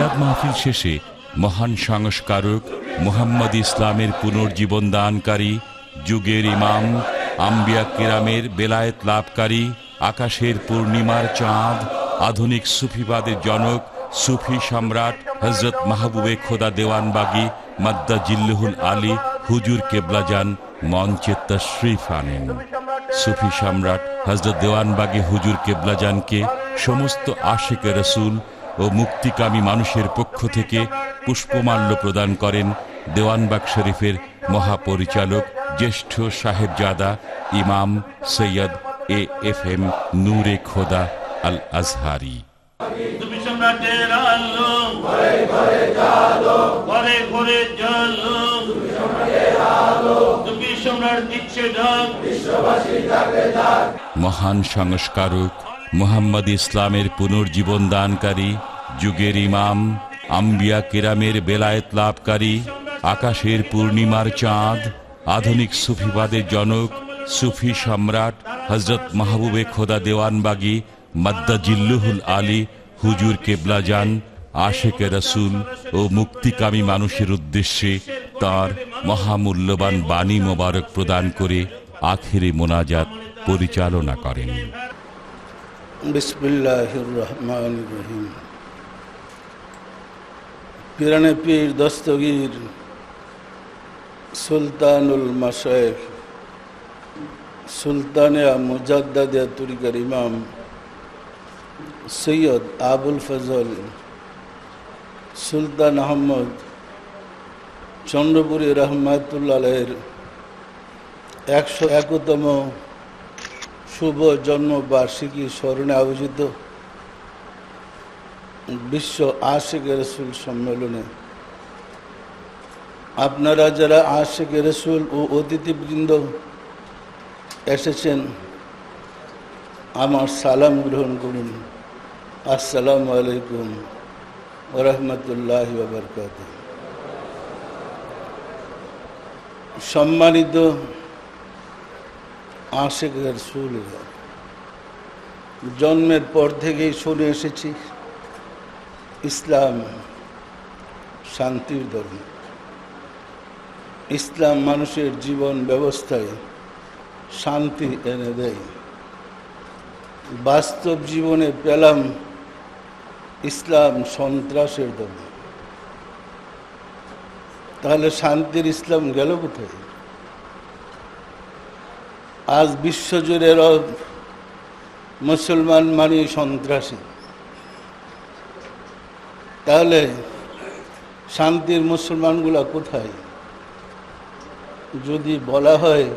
মিলাদ মাহফিল শেষে মহান সংস্কারক মুহাম্মদ ইসলামের পুনর্জীবন দানকারী, যুগের ইমাম, আম্বিয়া কিরামের বেলায়েত লাভকারী, আকাশের পূর্ণিমার চাঁদ, আধুনিক সুফিবাদের জনক, সুফি সম্রাট হযরত মাহবুবে খোদা দেওয়ানবাগী মাদ্দাজিল্লুহুল আলী হুজুর কেবলাজান মঞ্চে তশরিফ আনেন। সুফি সম্রাট হযরত দেওয়ানবাগী হুজুর কেবলাজানকে সমস্ত আশিকে রসুল ও মুক্তিকামী মানুষের পক্ষ থেকে পুষ্পমাল্য প্রদান করেন দেওয়ানবাগ শরীফের মহাপরিচালক জ্যেষ্ঠ সাহেবজাদা ইমাম সৈয়দ AFM নূরে খোদা আল আজহারি। মহান সংস্কারক মুহাম্মদ ইসলামের পুনর্জীবন দানকারী, যুগের ইমাম, আম্বিয়া কিরামের বেলায়েত লাভকারী, আকাশের পূর্ণিমার চাঁদ, আধুনিক সুফিবাদের জনক, সুফি সম্রাট হযরত মাহবুবে খোদা দেওয়ানবাগী মাদ্দাজিল্লুহুল আলী হুজুর কেবলাজান আশিকে রসুল ও মুক্তিকামী মানুষের উদ্দেশ্যে তাঁর মহামূল্যবান বাণী মোবারক প্রদান করে আখিরি মোনাজাত পরিচালনা করেন। বিসমিল্লাহির রহমানির রহিম। পিরানে পীর দস্তগীর সুলতানুল মাশায়েখ সুলতানে মুজাদ্দাদে তরিকার ইমাম সৈয়দ আবুল ফজল সুলতান আহমদ চন্দ্রপুরী রহমাতুল্লাহ আলাইহির 101তম শুভ জন্মবার্ষিকী স্মরণে আয়োজিত বিশ্ব আশিকে রসুল সম্মেলনে আপনারা যারা আশিকে রসুল ও অতিথিবৃন্দ এসেছেন, আমার সালাম গ্রহণ করুন। আসসালামু আলাইকুম ওয়া রাহমাতুল্লাহি ওয়া বারাকাতুহু। সম্মানিত আশিকে রসুল, জন্মের পর থেকেই শুনে এসেছি ইসলাম শান্তির ধর্ম। ইসলাম মানুষের জীবন ব্যবস্থায় শান্তি এনে দেয়। বাস্তব জীবনে পেলাম ইসলাম সন্ত্রাসের ধর্ম। তাহলে শান্তির ইসলাম গেল কোথায়? আজ বিশ্বজুড়ে মুসলমান মানে সন্ত্রাসী। তাহলে শান্তির মুসলমানগুলা কোথায়? যদি বলা হয়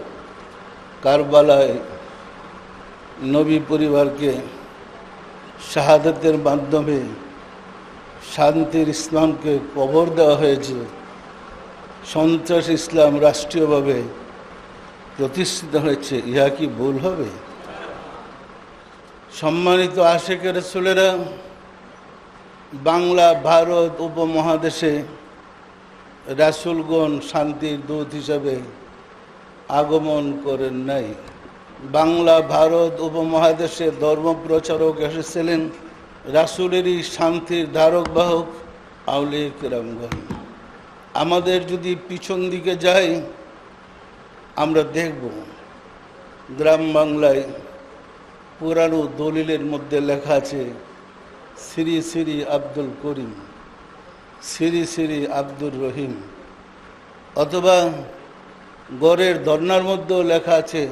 কারবালায় নবী পরিবারকে শাহাদাতের মাধ্যমে শান্তির ইসলামকে কবর দেওয়া হয়েছে, সন্ত্রাস ইসলাম রাষ্ট্রীয়ভাবে প্রতিষ্ঠিত হয়েছে, ইহা কি ভুল হবে? সম্মানিত আশিকে রাসূলেরা বাংলা ভারত উপমহাদেশে রাসূলগণ শান্তির দূত হিসাবে আগমন করেন নাই। বাংলা ভারত উপমহাদেশে ধর্মপ্রচারক এসেছিলেন রাসূলেরই শান্তির ধারক বাহক আউলিয়া কেরামগণ। আমাদের যদি পিছন দিকে যাই, আমরা দেখব গ্রাম বাংলায় পুরানো দলিলের মধ্যে লেখা আছে শ্রী শ্রী আব্দুল করিম, শ্রী শ্রী আব্দুর রহিম, অথবা গড়ের ধর্নার মধ্যেও লেখা আছে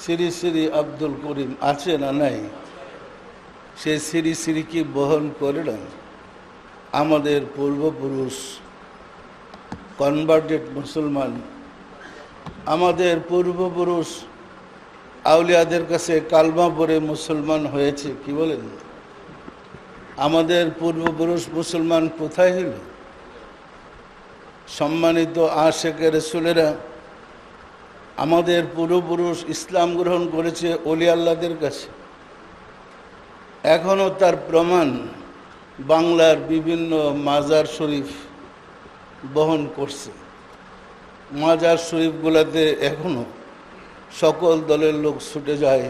শ্রী শ্রী আব্দুল করিম। আছে না নাই? সে শ্রী শ্রী কি বহন করে না আমাদের পূর্বপুরুষ কনভার্টেড মুসলমান, আমাদের পূর্বপুরুষ আউলিয়াদের কাছে কালমা পড়ে মুসলমান হয়েছে। কি বলেন? আমাদের পূর্বপুরুষ মুসলমান কোথায় হইল? সম্মানিত আশিকে রাসূলেরা আমাদের পূর্বপুরুষ ইসলাম গ্রহণ করেছে ওলি আল্লাহদের কাছে। এখনও তার প্রমাণ বাংলার বিভিন্ন মাজার শরীফ বহন করছে। মাজার শরীফগুলোতে এখনও সকল দলের লোক ছুটে যায়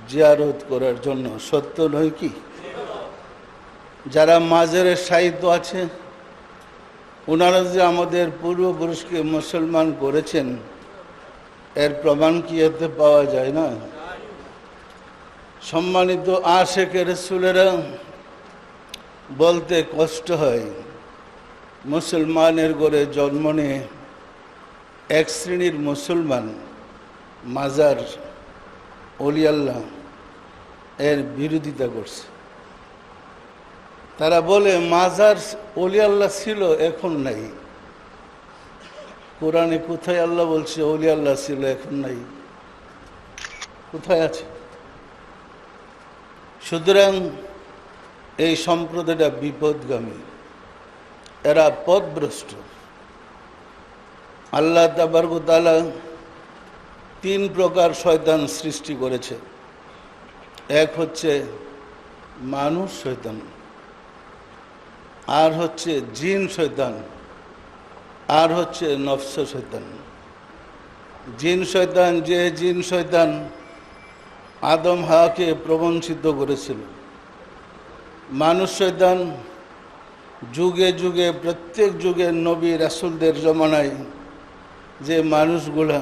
জিয়ারত করার জন্য। সত্য নয় কি? যারা মাজারের সাহিত্য আছে, ওনারা যে আমাদের পূর্বপুরুষকে মুসলমান করেছেন, এর প্রমাণ কি এতে পাওয়া যায় না? সম্মানিত আশিকে রাসূলেরা, বলতে কষ্ট হয়, মুসলমানের ঘরে জন্ম নিয়ে এক শ্রেণীর মুসলমান মাজার ওলি আল্লাহ এর বিরোধিতা করছে। তারা বলে মাজার ওলি আল্লাহ ছিল, এখন নাই। কোরআনে কোথায় আল্লাহ বলছে ওলি আল্লাহ ছিল, এখন নাই? কোথায় আছে? সুতরাং এই সম্প্রদায়টা বিপদগামী, এরা পথভ্রষ্ট। আল্লাহ তাবারক ওয়া তাআলা 3 প্রকার শয়তান সৃষ্টি করেছে। এক হচ্ছে মানুষ শয়তান, আর হচ্ছে জিন শয়তান, আর হচ্ছে নফস শয়তান। জিন শয়তান, যে জিন শয়তান আদম হাওয়াকে প্রবঞ্চিত করেছিল। মানুষ শয়তান যুগে যুগে, প্রত্যেক যুগের নবী রাসূলদের জমানায় যে মানুষগুলা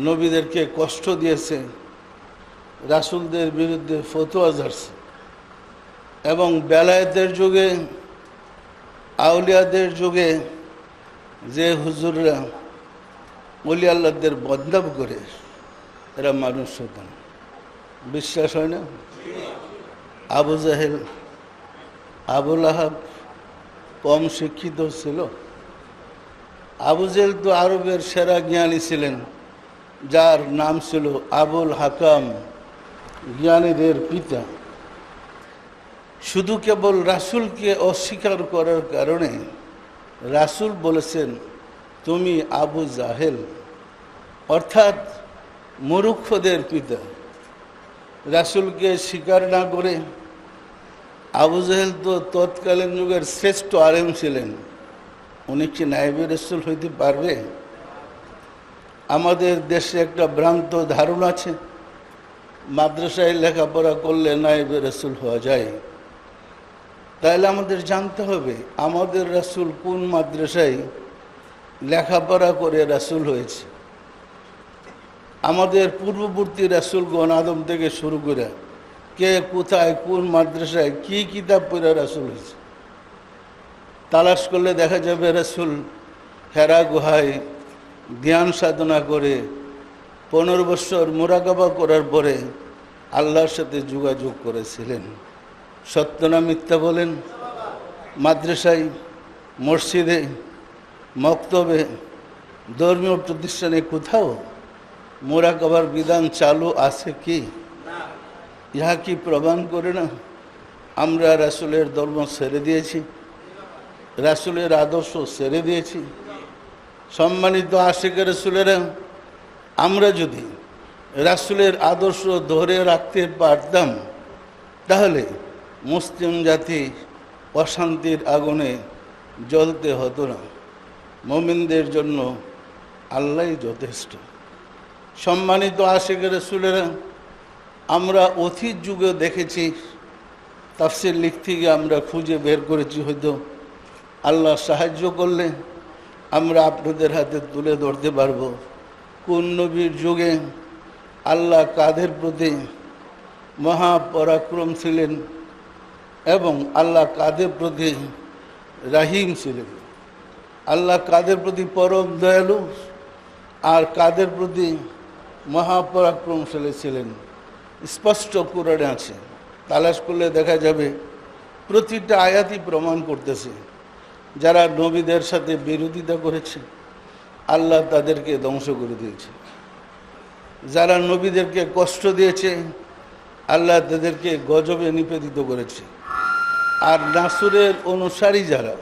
নবীদেরকে কষ্ট দিয়েছে, রাসূলদের বিরুদ্ধে ফতোয়া ঝাড়ছে, এবং বেলায়েতের যুগে, আউলিয়াদের যুগে যে হুজুররা ওলি আল্লাহদের বদনাম করে, এরা মানুষ শয়তান। বিশ্বাস হয় না? আবু জাহেল, আবুল আহাব কম শিক্ষিত ছিল? আবু জাহেল তো আরবের সেরা জ্ঞানী ছিলেন, যার নাম ছিল আবুল হাকাম, জ্ঞানীদের পিতা। শুধু কেবল রাসূলকে অস্বীকার করার কারণে রাসূল বলেছেন তুমি আবু জাহেল, অর্থাৎ মূর্খদের পিতা। রাসূলকে স্বীকার না করে আবু জাহেল তো তৎকালীন যুগের শ্রেষ্ঠ আলেম ছিলেন, উনি কি নায়েবে রাসূল হইতে পারবে? আমাদের দেশে একটা ভ্রান্ত ধারণা আছে, মাদ্রাসায় লেখাপড়া করলে নায়েবে রাসূল হওয়া যায়। তাহলে আমাদের জানতে হবে আমাদের রাসূল কোন মাদ্রাসায় লেখাপড়া করে রাসূল হয়েছে। আমাদের পূর্ববর্তী রাসূলগণ আদম থেকে শুরু করে কে কোথায় কোন মাদ্রাসায় কি কিতাব পড়ে রাসূল হয়েছে তালাশ করলে দেখা যাবে রাসূল হেরা গুহায় ধ্যান সাধনা করে 15 বছর মুরাকাবা করার পরে আল্লাহর সাথে যোগাযোগ করেছিলেন। সত্য না মিথ্যা বলেন? মাদ্রাসায়, মসজিদে, মক্তবে, ধর্মীয় প্রতিষ্ঠানে কোথাও মুরাকাবার বিধান চালু আছে কি? ইহা কি প্রমাণ করে না আমরা রাসূলের ধর্ম ছেড়ে দিয়েছি, রাসূলের আদর্শ ছেড়ে দিয়েছি? সম্মানিত আশিকে রাসূলেরা, আমরা যদি রাসূলের আদর্শ ধরে রাখতে পারতাম তাহলে মুসলিম জাতি অশান্তির আগুনে জ্বলতে হতো না। মুমিনদের জন্য আল্লাহই যথেষ্ট। সম্মানিত আশিকে রাসূলেরা, আমরা অতীত যুগে দেখেছি, তাফসীর লিখতে গিয়ে আমরা খুঁজে বের করেছি, হয়তো আল্লাহ সাহায্য করলে আমরা আপনাদের হাতে তুলে ধরতে পারবো কোন নবীর যুগে আল্লাহ কাদের প্রতি মহাপরাক্রম ছিলেন এবং আল্লাহ কাদের প্রতি রাহিম ছিলেন। আল্লাহ কাদের প্রতি পরম দয়ালু আর কাদের প্রতি মহাপরাক্রমশালী ছিলেন স্পষ্ট কোরআনে আছে। তালাশ করলে দেখা যাবে প্রতিটা আয়াতই প্রমাণ করতেছে যারা নবীদের সাথে বিরোধিতা করেছে আল্লাহ তাদেরকে ধ্বংস করে দিয়েছে, যারা নবীদেরকে কষ্ট দিয়েছে আল্লাহ তাদেরকে গজবে নিবেদিত করেছে। আর রাসূলের অনুসারী যারা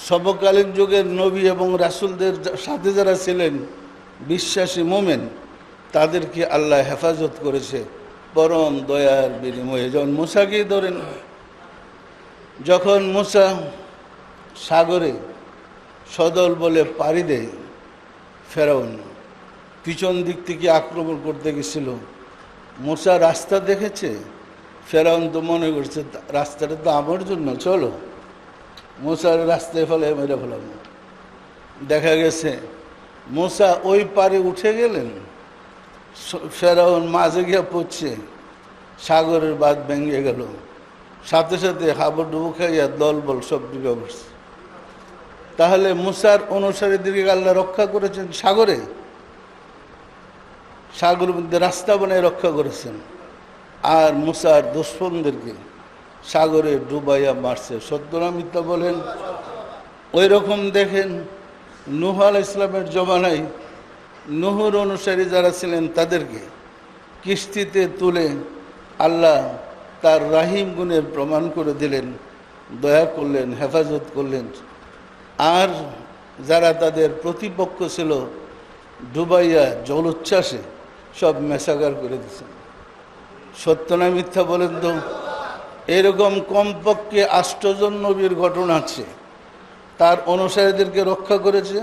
সমকালীন যুগের নবী এবং রাসূলদের সাথে যারা ছিলেন বিশ্বাসী মোমেন, তাদেরকে আল্লাহ হেফাজত করেছে পরম দয়ার বিনিময়ে। যেমন মুসাকেই ধরেন, যখন মুসা সাগরে সদল বলে পাড়ি দেয়, ফেরাউন পিছন দিক থেকে আক্রমণ করতে গেছিল, মুসা রাস্তা দেখেছে, ফেরাউন তো মনে করছে রাস্তাটা তো আমার জন্য, চলো মুসার রাস্তায় ফেলে মেরে ফেলাম। দেখা গেছে মুসা ওই পারে উঠে গেলেন, ফেরাউন মাঝে গিয়ে পড়ছে, সাগরের বাঁধ ভেঙে গেল, সাথে সাথে হাবুডুবু খাইয়া দলবল সব ডুবে পড়ছে। তাহলে মুসার অনুসারীদেরকে আল্লাহ রক্ষা করেছেন সাগরে, সাগরের মধ্যে রাস্তা বানিয়ে রক্ষা করেছেন, আর মুসার দুশ্মনদেরকে সাগরে ডুবাইয়া মারছে। সত্য না মিথ্যা বলেন? ওই রকম দেখেন নূহ আলাইহিস সালামের জমানায় নূহর অনুসারী যারা ছিলেন তাদেরকে কিস্তিতে তুলে আল্লাহ তার রাহিম গুণের প্রমাণ করে দিলেন, দয়া করলেন, হেফাজত করলেন। আর যারা তাদের প্রতিপক্ষ ছিল ডুবাইয়া জলোচ্ছ্বাসে সব মেসাগার করে দিয়েছেন। সত্য না মিথ্যা বলেন তো? এরকম কমপক্ষে 8 জন নবীর ঘটনা আছে, তার অনুসারীদেরকে রক্ষা করেছে,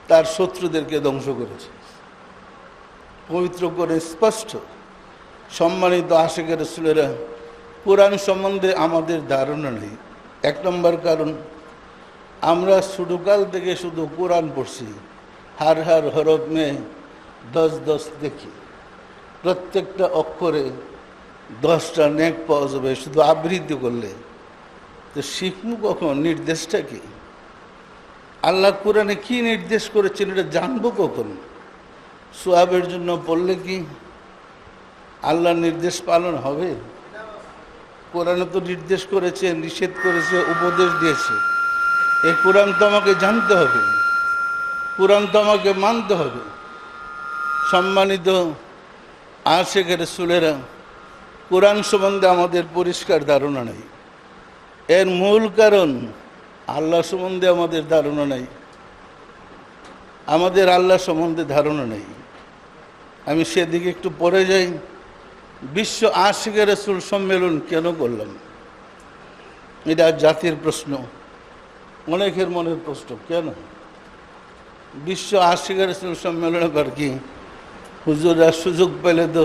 তার শত্রুদেরকে ধ্বংস করেছে। পবিত্র করে স্পষ্ট। সম্মানিত আশিকের রাসূলেরা, কোরআন সম্বন্ধে আমাদের ধারণা নেই। 1 নম্বর কারণ, আমরা ছোটকাল থেকে শুধু কোরআন পড়ছি, হার হার হরফ মে 10 দেখি, প্রত্যেকটা অক্ষরে 10টা নেক পাওয়া যাবে শুধু আবৃত্তি করলে। তো শিখবো কখন? নির্দেশটা কি? আল্লাহ কোরআনে কি নির্দেশ করেছেন এটা জানবো কখন? সোয়াবের জন্য পড়লে কি আল্লাহর নির্দেশ পালন হবে? কোরআনে তো নির্দেশ করেছে, নিষেধ করেছে, উপদেশ দিয়েছে। এই কোরআন তো আমাকে জানতে হবে, কোরআন তো আমাকে মানতে হবে। সম্মানিত আশিকের রাসূলেরা, কোরআন সম্বন্ধে আমাদের পরিষ্কার ধারণা নেই। এর মূল কারণ আল্লাহ সম্বন্ধে আমাদের ধারণা নেই। আমাদের আল্লাহ সম্বন্ধে ধারণা নেই। আমি সেদিকে একটু পরে যাই। বিশ্ব আশিকের রাসূল সম্মেলন কেন করলাম? এটা জাতির প্রশ্ন, অনেকের মনের প্রশ্ন। কেন বিশ্ব আশিকের রাসূল সম্মেলন? আবার কি হুজুররা সুযোগ পেলে তো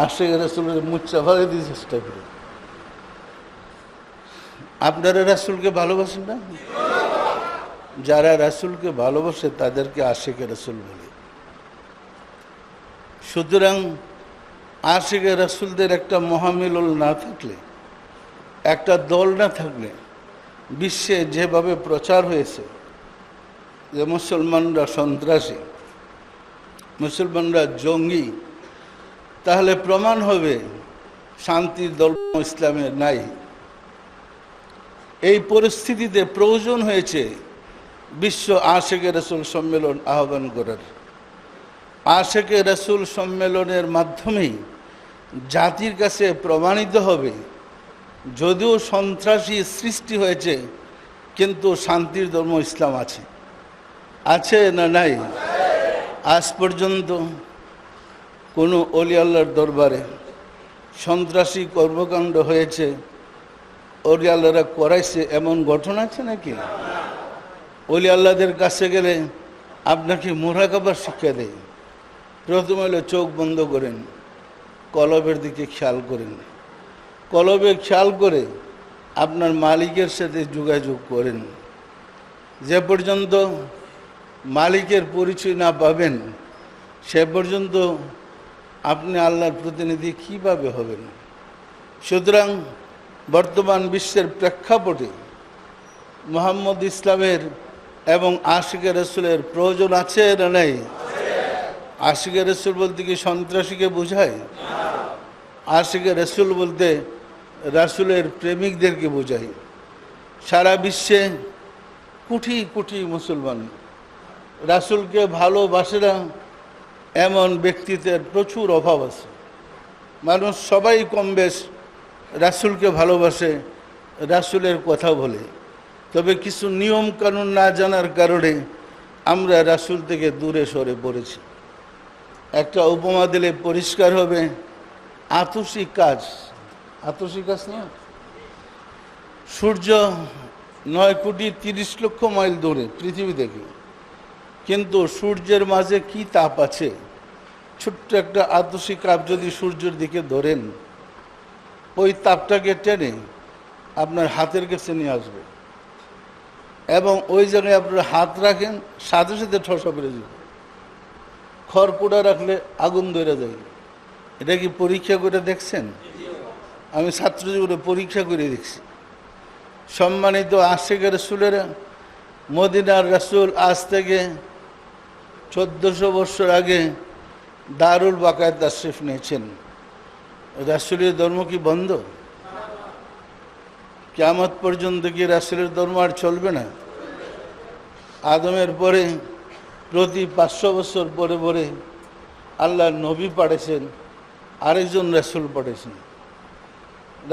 আশিকের রাসূলের মুচ্ছা ফেলে দিয়ে চেষ্টা করে। আপনারা রাসূলকে ভালোবাসেন না? যারা রাসূলকে ভালোবাসে তাদেরকে আশিকের রাসূল বলে। সুতরাং আশিকের রাসূলদের একটা মহামিলন না থাকলে, একটা দল না থাকলে, বিশ্বে যেভাবে প্রচার হয়েছে যে মুসলমানরা সন্ত্রাসী, মুসলমানরা জঙ্গি, তাহলে প্রমাণ হবে শান্তির দল ইসলামের নাই। এই পরিস্থিতিতে প্রয়োজন হয়েছে বিশ্ব আশিকের রাসূল সম্মেলন আহ্বান করার। আশিকের রাসূল সম্মেলনের মাধ্যমেই জাতির কাছে প্রমাণিত হবে, যদিও সন্ত্রাসী সৃষ্টি হয়েছে কিন্তু শান্তির ধর্ম ইসলাম আছে। আছে না নাই? আজ পর্যন্ত কোনো অলি আল্লাহর দরবারে সন্ত্রাসী কর্মকাণ্ড হয়েছে, অলি আল্লাহরা করাইছে, এমন ঘটনা আছে নাকি? অলি আল্লাহদের কাছে গেলে আপনাকে মুরাকাবার শিক্ষা দেয়। প্রথমে হলো চোখ বন্ধ করেন, কলবের দিকে খেয়াল করেন, কলবে খেয়াল করে আপনার মালিকের সাথে যোগাযোগ করেন। যে পর্যন্ত মালিকের পরিচয় না পাবেন সে পর্যন্ত আপনি আল্লাহর প্রতিনিধি কীভাবে হবেন? সুতরাং বর্তমান বিশ্বের প্রেক্ষাপটে মুহাম্মদ ইসলামের এবং আশিকের রাসূলের প্রয়োজন আছে না নাই? আশিকের রাসূল বলতে কি সন্ত্রাসীকে বোঝায়? আশিকের রাসূল বলতে রাসূলের প্রেমিকদেরকে বোঝায়। সারা বিশ্বে কোটি কোটি মুসলমান রাসূলকে ভালোবাসে না এমন ব্যক্তিত্বের প্রচুর অভাব আছে। মানুষ সবাই কম বেশ রাসূলকে ভালোবাসে, রাসূলের কথা বলে, তবে কিছু নিয়ম কানুন না জানার কারণে আমরা রাসূল থেকে দূরে সরে পড়েছি। একটা উপমা দিলে পরিষ্কার হবে। আতসী কাজ, আতসী কাজ না, সূর্য 9,30,00,000 মাইল দূরে পৃথিবী থেকে, কিন্তু সূর্যের মাঝে কি তাপ আছে। ছোট্ট একটা আতসী কাপ যদি সূর্যের দিকে ধরেন ওই তাপটাকে টেনে আপনার হাতের কাছে নিয়ে আসবে এবং ওই জায়গায় আপনার হাত রাখেন, সাথে সাথে ঠসা পড়ে যাবে। খড়কুটা রাখলে আগুন ধরে যায়। এটা কি পরীক্ষা করে দেখছেন? আমি ছাত্র জীবনে পরীক্ষা করে দেখছি। সম্মানিত আশিকের রাসূলেরা, মদিনার রাসূল আজ থেকে 1400 বছর আগে দারুল বাকায় তাশরিফ নিয়েছেন। রাসূলের ধর্ম কি বন্ধ? কিয়ামত পর্যন্ত কি রাসূলের ধর্ম আর চলবে না? আদমের পরে প্রতি 500 বছর পরে পরে আল্লাহ নবী পাঠিয়েছেন, আরেকজন রাসূল পাঠিয়েছেন।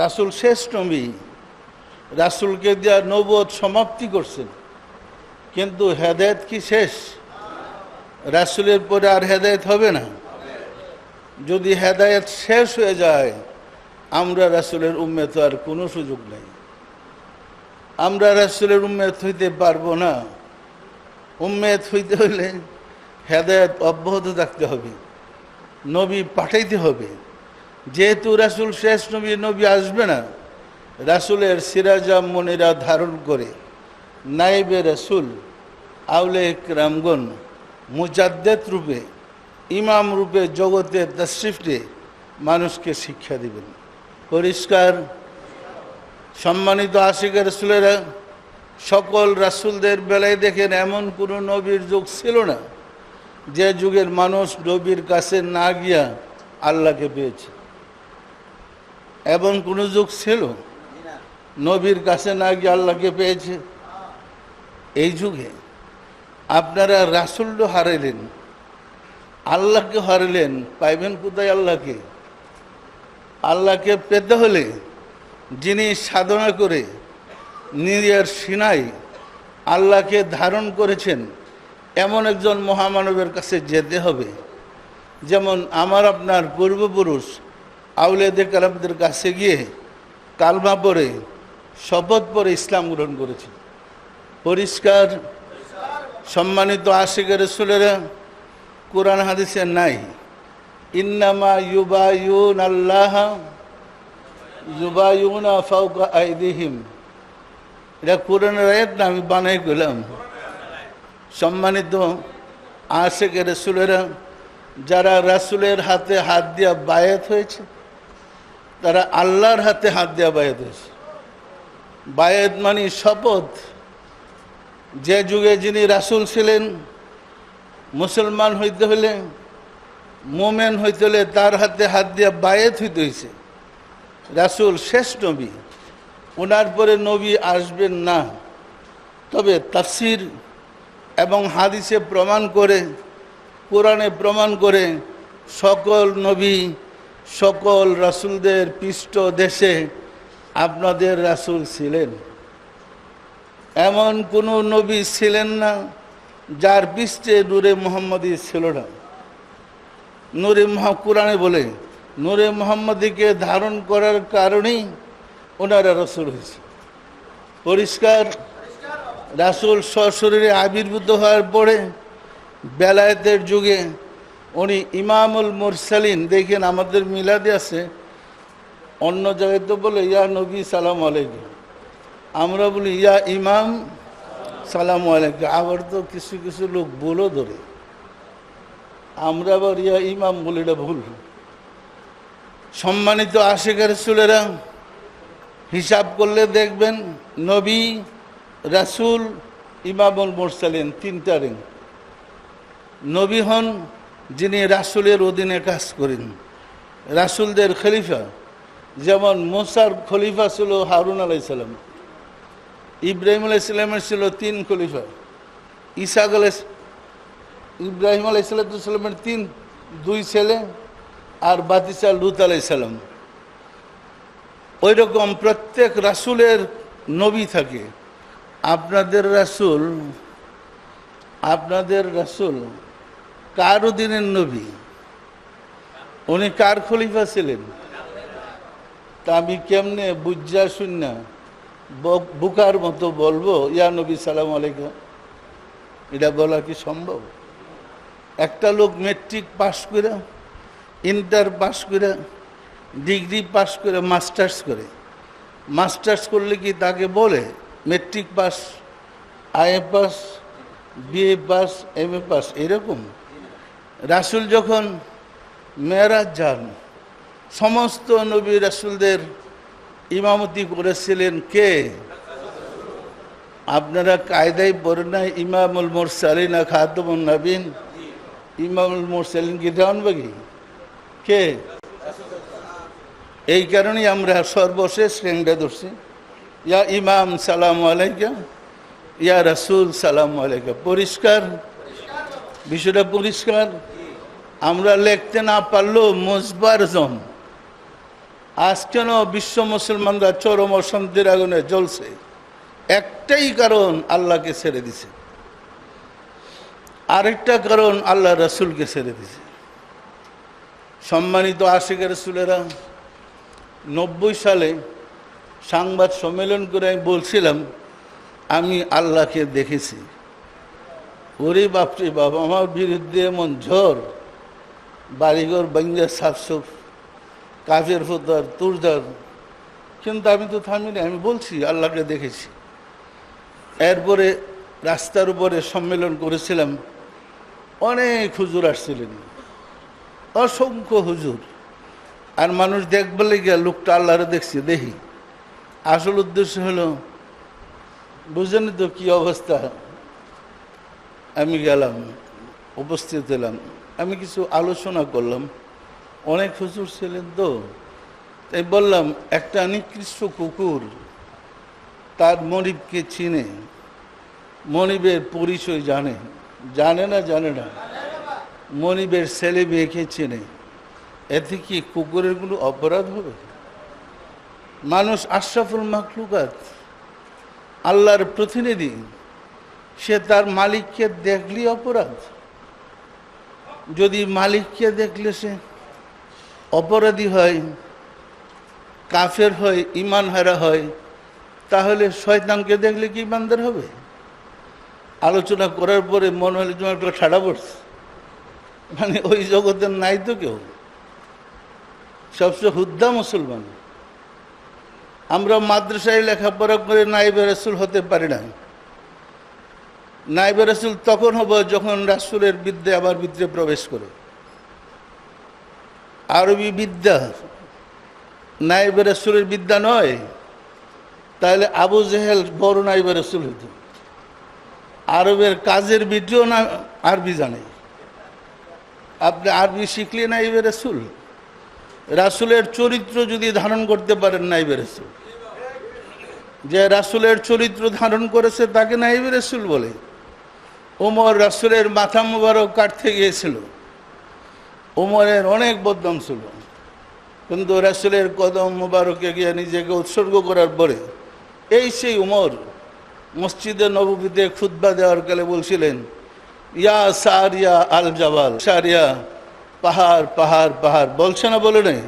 রাসূল শেষ নবী, রাসূলকে দিয়া নবুয়ত সমাপ্তি করছেন, কিন্তু হেদায়েত কি শেষ? রাসূলের পরে আর হেদায়েত হবে না। যদি হেদায়েত শেষ হয়ে যায়, আমরা রাসূলের উম্মত আর কোনো সুযোগ নেই। আমরা রাসূলের উম্মত হইতে পারবো না। উম্মত হইতে হলে হেদায়েত অব্যাহত থাকতে হবে, নবী পাঠাইতে হবে। যেহেতু রাসূল শেষ নবী, নবী আসবে না, রাসূলের সিরাজা মনিরা ধারণ করে নাইবে রাসূল আউলে ইকরামগণ মুজাদ্দেদ রূপে, ইমাম রূপে জগতে তাশরিফ দিয়ে মানুষকে শিক্ষা দিবেন। পরিষ্কার। সম্মানিত আশিকের রাসূলেরা, সকল রাসূলদের বেলায় দেখেন এমন কোনো নবীর যুগ ছিল না যে যুগের মানুষ নবীর কাছে না গিয়া আল্লাহকে পেয়েছে। এমন কোনো যুগ ছিল নবীর কাছে না গিয়ে আল্লাহকে পেয়েছে? এই যুগে আপনারা রাসূলও হারাইলেন, আল্লাহকে হারাইলেন, পাইবেন কোথায় আল্লাহকে? আল্লাহকে পেতে হলে যিনি সাধনা করে নিজের সিনাই আল্লাহকে ধারণ করেছেন এমন একজন মহামানবের কাছে যেতে হবে। যেমন আমার আপনার পূর্বপুরুষ আউলিয়ায়ে কেরামদের কাছে গিয়ে কালমা পড়ে শপথ পড়ে ইসলাম গ্রহণ করেছেন। পরিষ্কার। সম্মানিত আশিকের রাসূলেরা, কোরআন হাদিসে নাই ইন্নামা ইউবাইয়ুনাল্লাহ ইউবাইয়ুনা ফাওকা আইদিহিম। এটা কোরআনের আয়াত না, আমি বানাই গেলাম। সম্মানিত আশিকের রাসূলেরা, যারা রাসূলের হাতে হাত দিয়া বায়াত হয়েছে তারা আল্লাহর হাতে হাত দিয়া বায়াত হয়েছে। বায়াত মানে শপথ। যে যুগে যিনি রাসূল ছিলেন, মুসলমান হইতে হলে, মোমেন হইতে হলে তার হাতে হাত দিয়া বায়াত হইতে হয়েছে। রাসূল শেষ নবী, ওনার পরে নবী আসবেন না। তবে তাফসীর এবং হাদিসে প্রমাণ করে, কোরআনে প্রমাণ করে সকল নবী, সকল রাসূলদের পৃষ্ঠ দেশে আপনাদের রাসূল ছিলেন। এমন কোনো নবী ছিলেন না যার পৃষ্ঠে নূরে মুহাম্মদী ছিল না। কোরআনে বলে নূরে মুহাম্মদীকে ধারণ করার কারণেই ওনারা রাসূল হয়েছে। পরিষ্কার। রাসূল সশরীরে আবির্ভূত হওয়ার পরে বেলায়েতের যুগে উনি ইমামুল মুরসালিন। দেখেন আমাদের মিলাদে আছে, অন্য জায়গায় তো বলে ইয়া নবী সালাম আলাইকুম, আমরা বলি ইয়া ইমাম সালাম আলাইকুম। আবার তো কিছু কিছু লোক বলো ধরে, আমরা আবার ইয়া ইমাম বলি, এটা ভুল। সম্মানিত আশিকের রাসূলেরা, হিসাব করলে দেখবেন নবী, রাসূল, ইমামুল মুরসালিন, তিনটা রিং। নবী হন যিনি রাসূলের অধীনে কাজ করেন, রাসূলদের খলিফা। যেমন মুসার খলিফা ছিল হারুন আলাইহিস সালাম, ইব্রাহিম আলাইহিস সালামের ছিল 3 খলিফা, ইব্রাহিম আলাইহিস সালামের 2 ছেলে আর বাতিসা লূত আলাইহিস সালাম। ওই রকম প্রত্যেক রাসূলের নবী থাকে। আপনাদের রাসূল কার অধীনের নবী? উনি কার খলিফা ছিলেন? তা আমি কেমনে বুঝা শুননা বুকার মতো বলবো ইয়া নবী সালাম আলাইকুম? এটা বলা কি সম্ভব? একটা লোক মেট্রিক পাস করে, ইন্টার পাস করে ডিগ্রি পাস করে মাস্টার্স করে, মাস্টার্স করলে কি তাকে বলে matric pass, IA pass, BA pass, MA pass এরকম? রাসূল যখন মেরাজ যান, সমস্ত নবী রাসূলদের ইমামতি করেছিলেন কে? আপনারা কায়দায় পড়েন না ইমামুল মুরসালিন খাতামুন নবীন? ইমামুল মুরসালিন কি জানবে কি কে? এই কারণেই আমরা সর্বশেষ রেংটা ধরছি, ইয়া ইমাম সালাম আলাইকা, ইয়া রাসূল সালাম আলাইকা। পরিষ্কার বিষয়টা, পরিষ্কার। আমরা লিখতে না পারলেও মুজবার জন। আজ কেন বিশ্ব মুসলমানরা চরম অশান্তির আগুনে জ্বলছে? একটাই কারণ, আল্লাহকে ছেড়ে দিছে। আরেকটা কারণ, আল্লাহ রাসূলকে ছেড়ে দিছে। সম্মানিত আশিক রাসূলেরা, 90 সালে সংবাদ সম্মেলন করে আমি বলছিলাম আমি আল্লাহকে দেখেছি। ওরে বাপরে বাপ, আমার বিরুদ্ধে এমন ঝড়, বাড়িঘর ভাঙ্গা সাফসুফ, কাফের ফোতার তুরদার, কিন্তু আমি তো থামিনি, আমি বলছি আল্লাহকে দেখেছি। এরপরে রাস্তার উপরে সম্মেলন করেছিলাম, অনেক হুজুর আসছিলেন, অসংখ্য হুজুর। আর মানুষ দেখবে লেগে লোকটা আল্লাহরে দেখছি, দেখি আসল উদ্দেশ্য হলো, বুঝেন তো কি অবস্থা। আমি গেলাম, উপস্থিত হলাম, আমি কিছু আলোচনা করলাম, অনেক হুজুর ছিলেন তো, তাই বললাম একটা নিকৃষ্ট কুকুর তার মনিবকে চিনে, মনিবের পরিচয় জানে, জানে না? জানে না। মনিবের ছেলে মেয়েকে চেনে, এতে কি কুকুরের কোনো অপরাধ হবে? মানুষ আশরাফুল মাখলুকাত, আল্লাহর প্রতিনিধি, সে তার মালিককে দেখলেই অপরাধ। যদি মালিককে দেখলে সে অপরাধী হয়, কাফের হয়, ইমান হারা হয়, তাহলে শয়তানকে দেখলে কি ইমানদার হবে? আলোচনা করার পরে মনে হলে তোমার একটা ঠাড়া পড়ছে, মানে ওই জগতের নাই তো কেউ, সবচেয়ে হুদ্দা মুসলমান। আমরা মাদ্রাসায় লেখাপড়া করে নায়েবে রাসূল হতে পারি না। নায়েবে রাসূল তখন হব যখন রাসূলের বিদ্যা আবার ভিতরে প্রবেশ করে। আরবি বিদ্যা নায়েবে রাসূলের বিদ্যা নয়, তাহলে আবু জেহেল বড় নায়েবে রাসূল হতো। আরবের কাজের ভিডিও না আরবি জানে, আপনি আরবি শিখলে নায়েবে রাসূল। রাসূলের চরিত্র যদি ধারণ করতে পারেন নায়েবে রাসূল, যে রাসূলের চরিত্র ধারণ করেছে তাকে নায়েবে রাসূল বলে। ওমর রাসূলের মাথা মুবারক কাটতে গিয়েছিল, ওমরের অনেক বদনাম ছিল, কিন্তু রাসূলের কদম মুবারকে গিয়ে নিজেকে উৎসর্গ করার পরে এই সেই ওমর মসজিদে নববীতে খুতবা দেওয়ার কালে বলছিলেন, ইয়া সারিয়া আল জাবাল, সারিয়া পাহাড় পাহাড় পাহাড়, বলছে না? বলে নেই?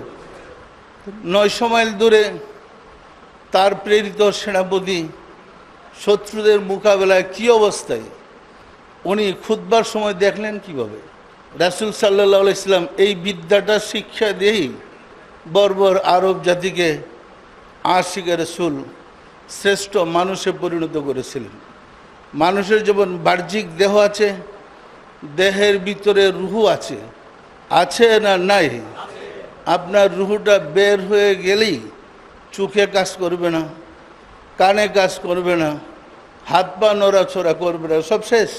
900 মাইল দূরে তার প্রেরিত সেনাপতি শত্রুদের মোকাবেলায় কি অবস্থায়, উনি খুতবার সময় দেখলেন কিভাবে। রাসূল সাল্লাল্লাহু আলাইহি সাল্লাম এই বিদ্যাটা শিক্ষা দিয়েই বর্বর আরব জাতিকে আশিকে রাসূল শ্রেষ্ঠ মানুষে পরিণত করেছিলেন। মানুষের যেমন বাহ্যিক দেহ আছে, দেহের ভিতরে রুহু আছে, আছে না নাই? আপনার রুহুটা বের হয়ে গেলেই চোখে কাজ করবে না, কানে কাজ করবে না, হাত পা নড়াচড়া করবে না, সব শেষ।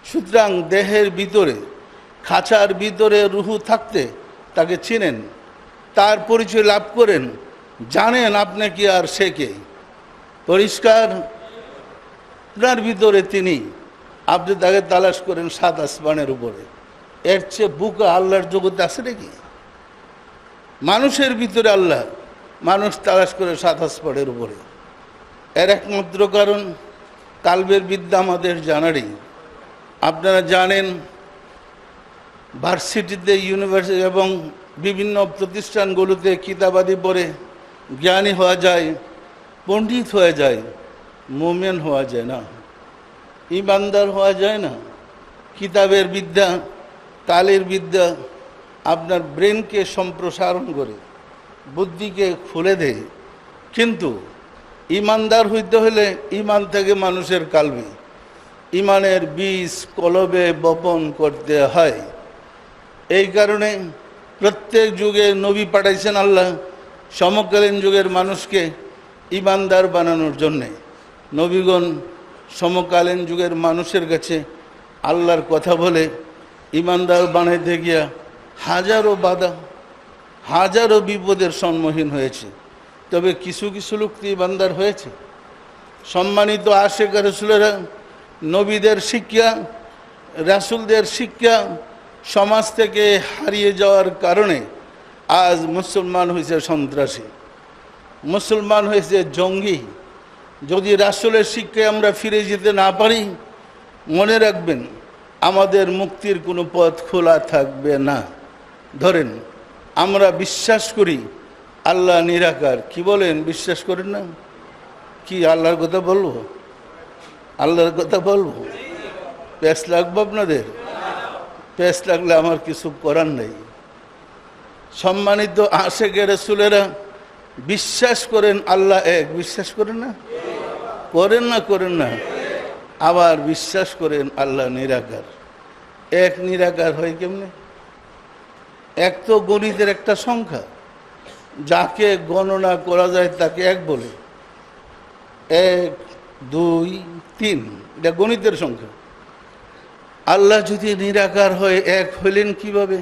সুতরাং দেহের ভিতরে, খাঁচার ভিতরে রুহু থাকতে তাকে চিনেন, তার পরিচয় লাভ করেন, জানেন আপনি কি আর সে কে। পরিষ্কার? আপনার ভিতরে তিনি, আপনি তাকে তালাশ করেন 7 আসমানের উপরে। এর চেয়ে বুকা আল্লাহর জগতে আছে নাকি? মানুষের ভিতরে আল্লাহ, মানুষ তালাশ করে 7 আসমানের উপরে। এর একমাত্র কারণ কালবের বিদ্যা আমাদের জানারই। আপনারা জানেন ভার্সিটিতে, ইউনিভার্সিটি এবং বিভিন্ন প্রতিষ্ঠানগুলোতে কিতাবাদি পড়ে জ্ঞানী হওয়া যায়, পণ্ডিত হয়ে যায়, মুমিন হওয়া যায় না, ইমানদার হওয়া যায় না। কিতাবের বিদ্যা, কালের বিদ্যা আপনার ব্রেনকে সম্প্রসারণ করে, বুদ্ধিকে খুলে দেয়, কিন্তু ইমানদার হইতে হলে ইমান থেকে মানুষের কালবে ইমানের বীজ কলবে বপন করতে হয়। এই কারণে প্রত্যেক যুগে নবী পাঠাইছেন আল্লাহ সমকালীন যুগের মানুষকে ইমানদার বানানোর জন্যে। নবীগণ সমকালীন যুগের মানুষের কাছে আল্লাহর কথা বলে ইমানদার বানাইতে গিয়া হাজারো বাধা হাজারো বিপদের সম্মুখীন হয়েছে। তবে কিছু কিছু লোক তো ইমানদার হয়েছে। সম্মানিত আশেক রাসূলেরা নবীদের শিক্ষা রাসূলদের শিক্ষা সমাজ থেকে হারিয়ে যাওয়ার কারণে আজ মুসলমান হয়েছে সন্ত্রাসী, মুসলমান হয়েছে জঙ্গি। যদি রাসূলের শিক্ষায় আমরা ফিরে যেতে না পারি, মনে রাখবেন আমাদের মুক্তির কোনো পথ খোলা থাকবে না। ধরেন আমরা বিশ্বাস করি আল্লাহ নিরাকার, কি বলেন? বিশ্বাস করেন না? কি আল্লাহর কথা বলবো? আল্লাহর কথা বলবো? প্যাস লাগবে আপনাদের? প্যাস লাগলে আমার কিছু করার নেই। সম্মানিত আশেকে রাসূলেরা বিশ্বাস করেন আল্লাহ এক, বিশ্বাস করেন না? করেন না? করেন না? আবার বিশ্বাস করেন আল্লাহ নিরাকার। এক নিরাকার হয় কেমনে? এক তো গণিতের একটা সংখ্যা, যাকে গণনা করা যায় তাকে এক বলে। 1 2 3 এটা গণিতের সংখ্যা। আল্লাহ যদি নিরাকার হয় এক হইলেন কিভাবে?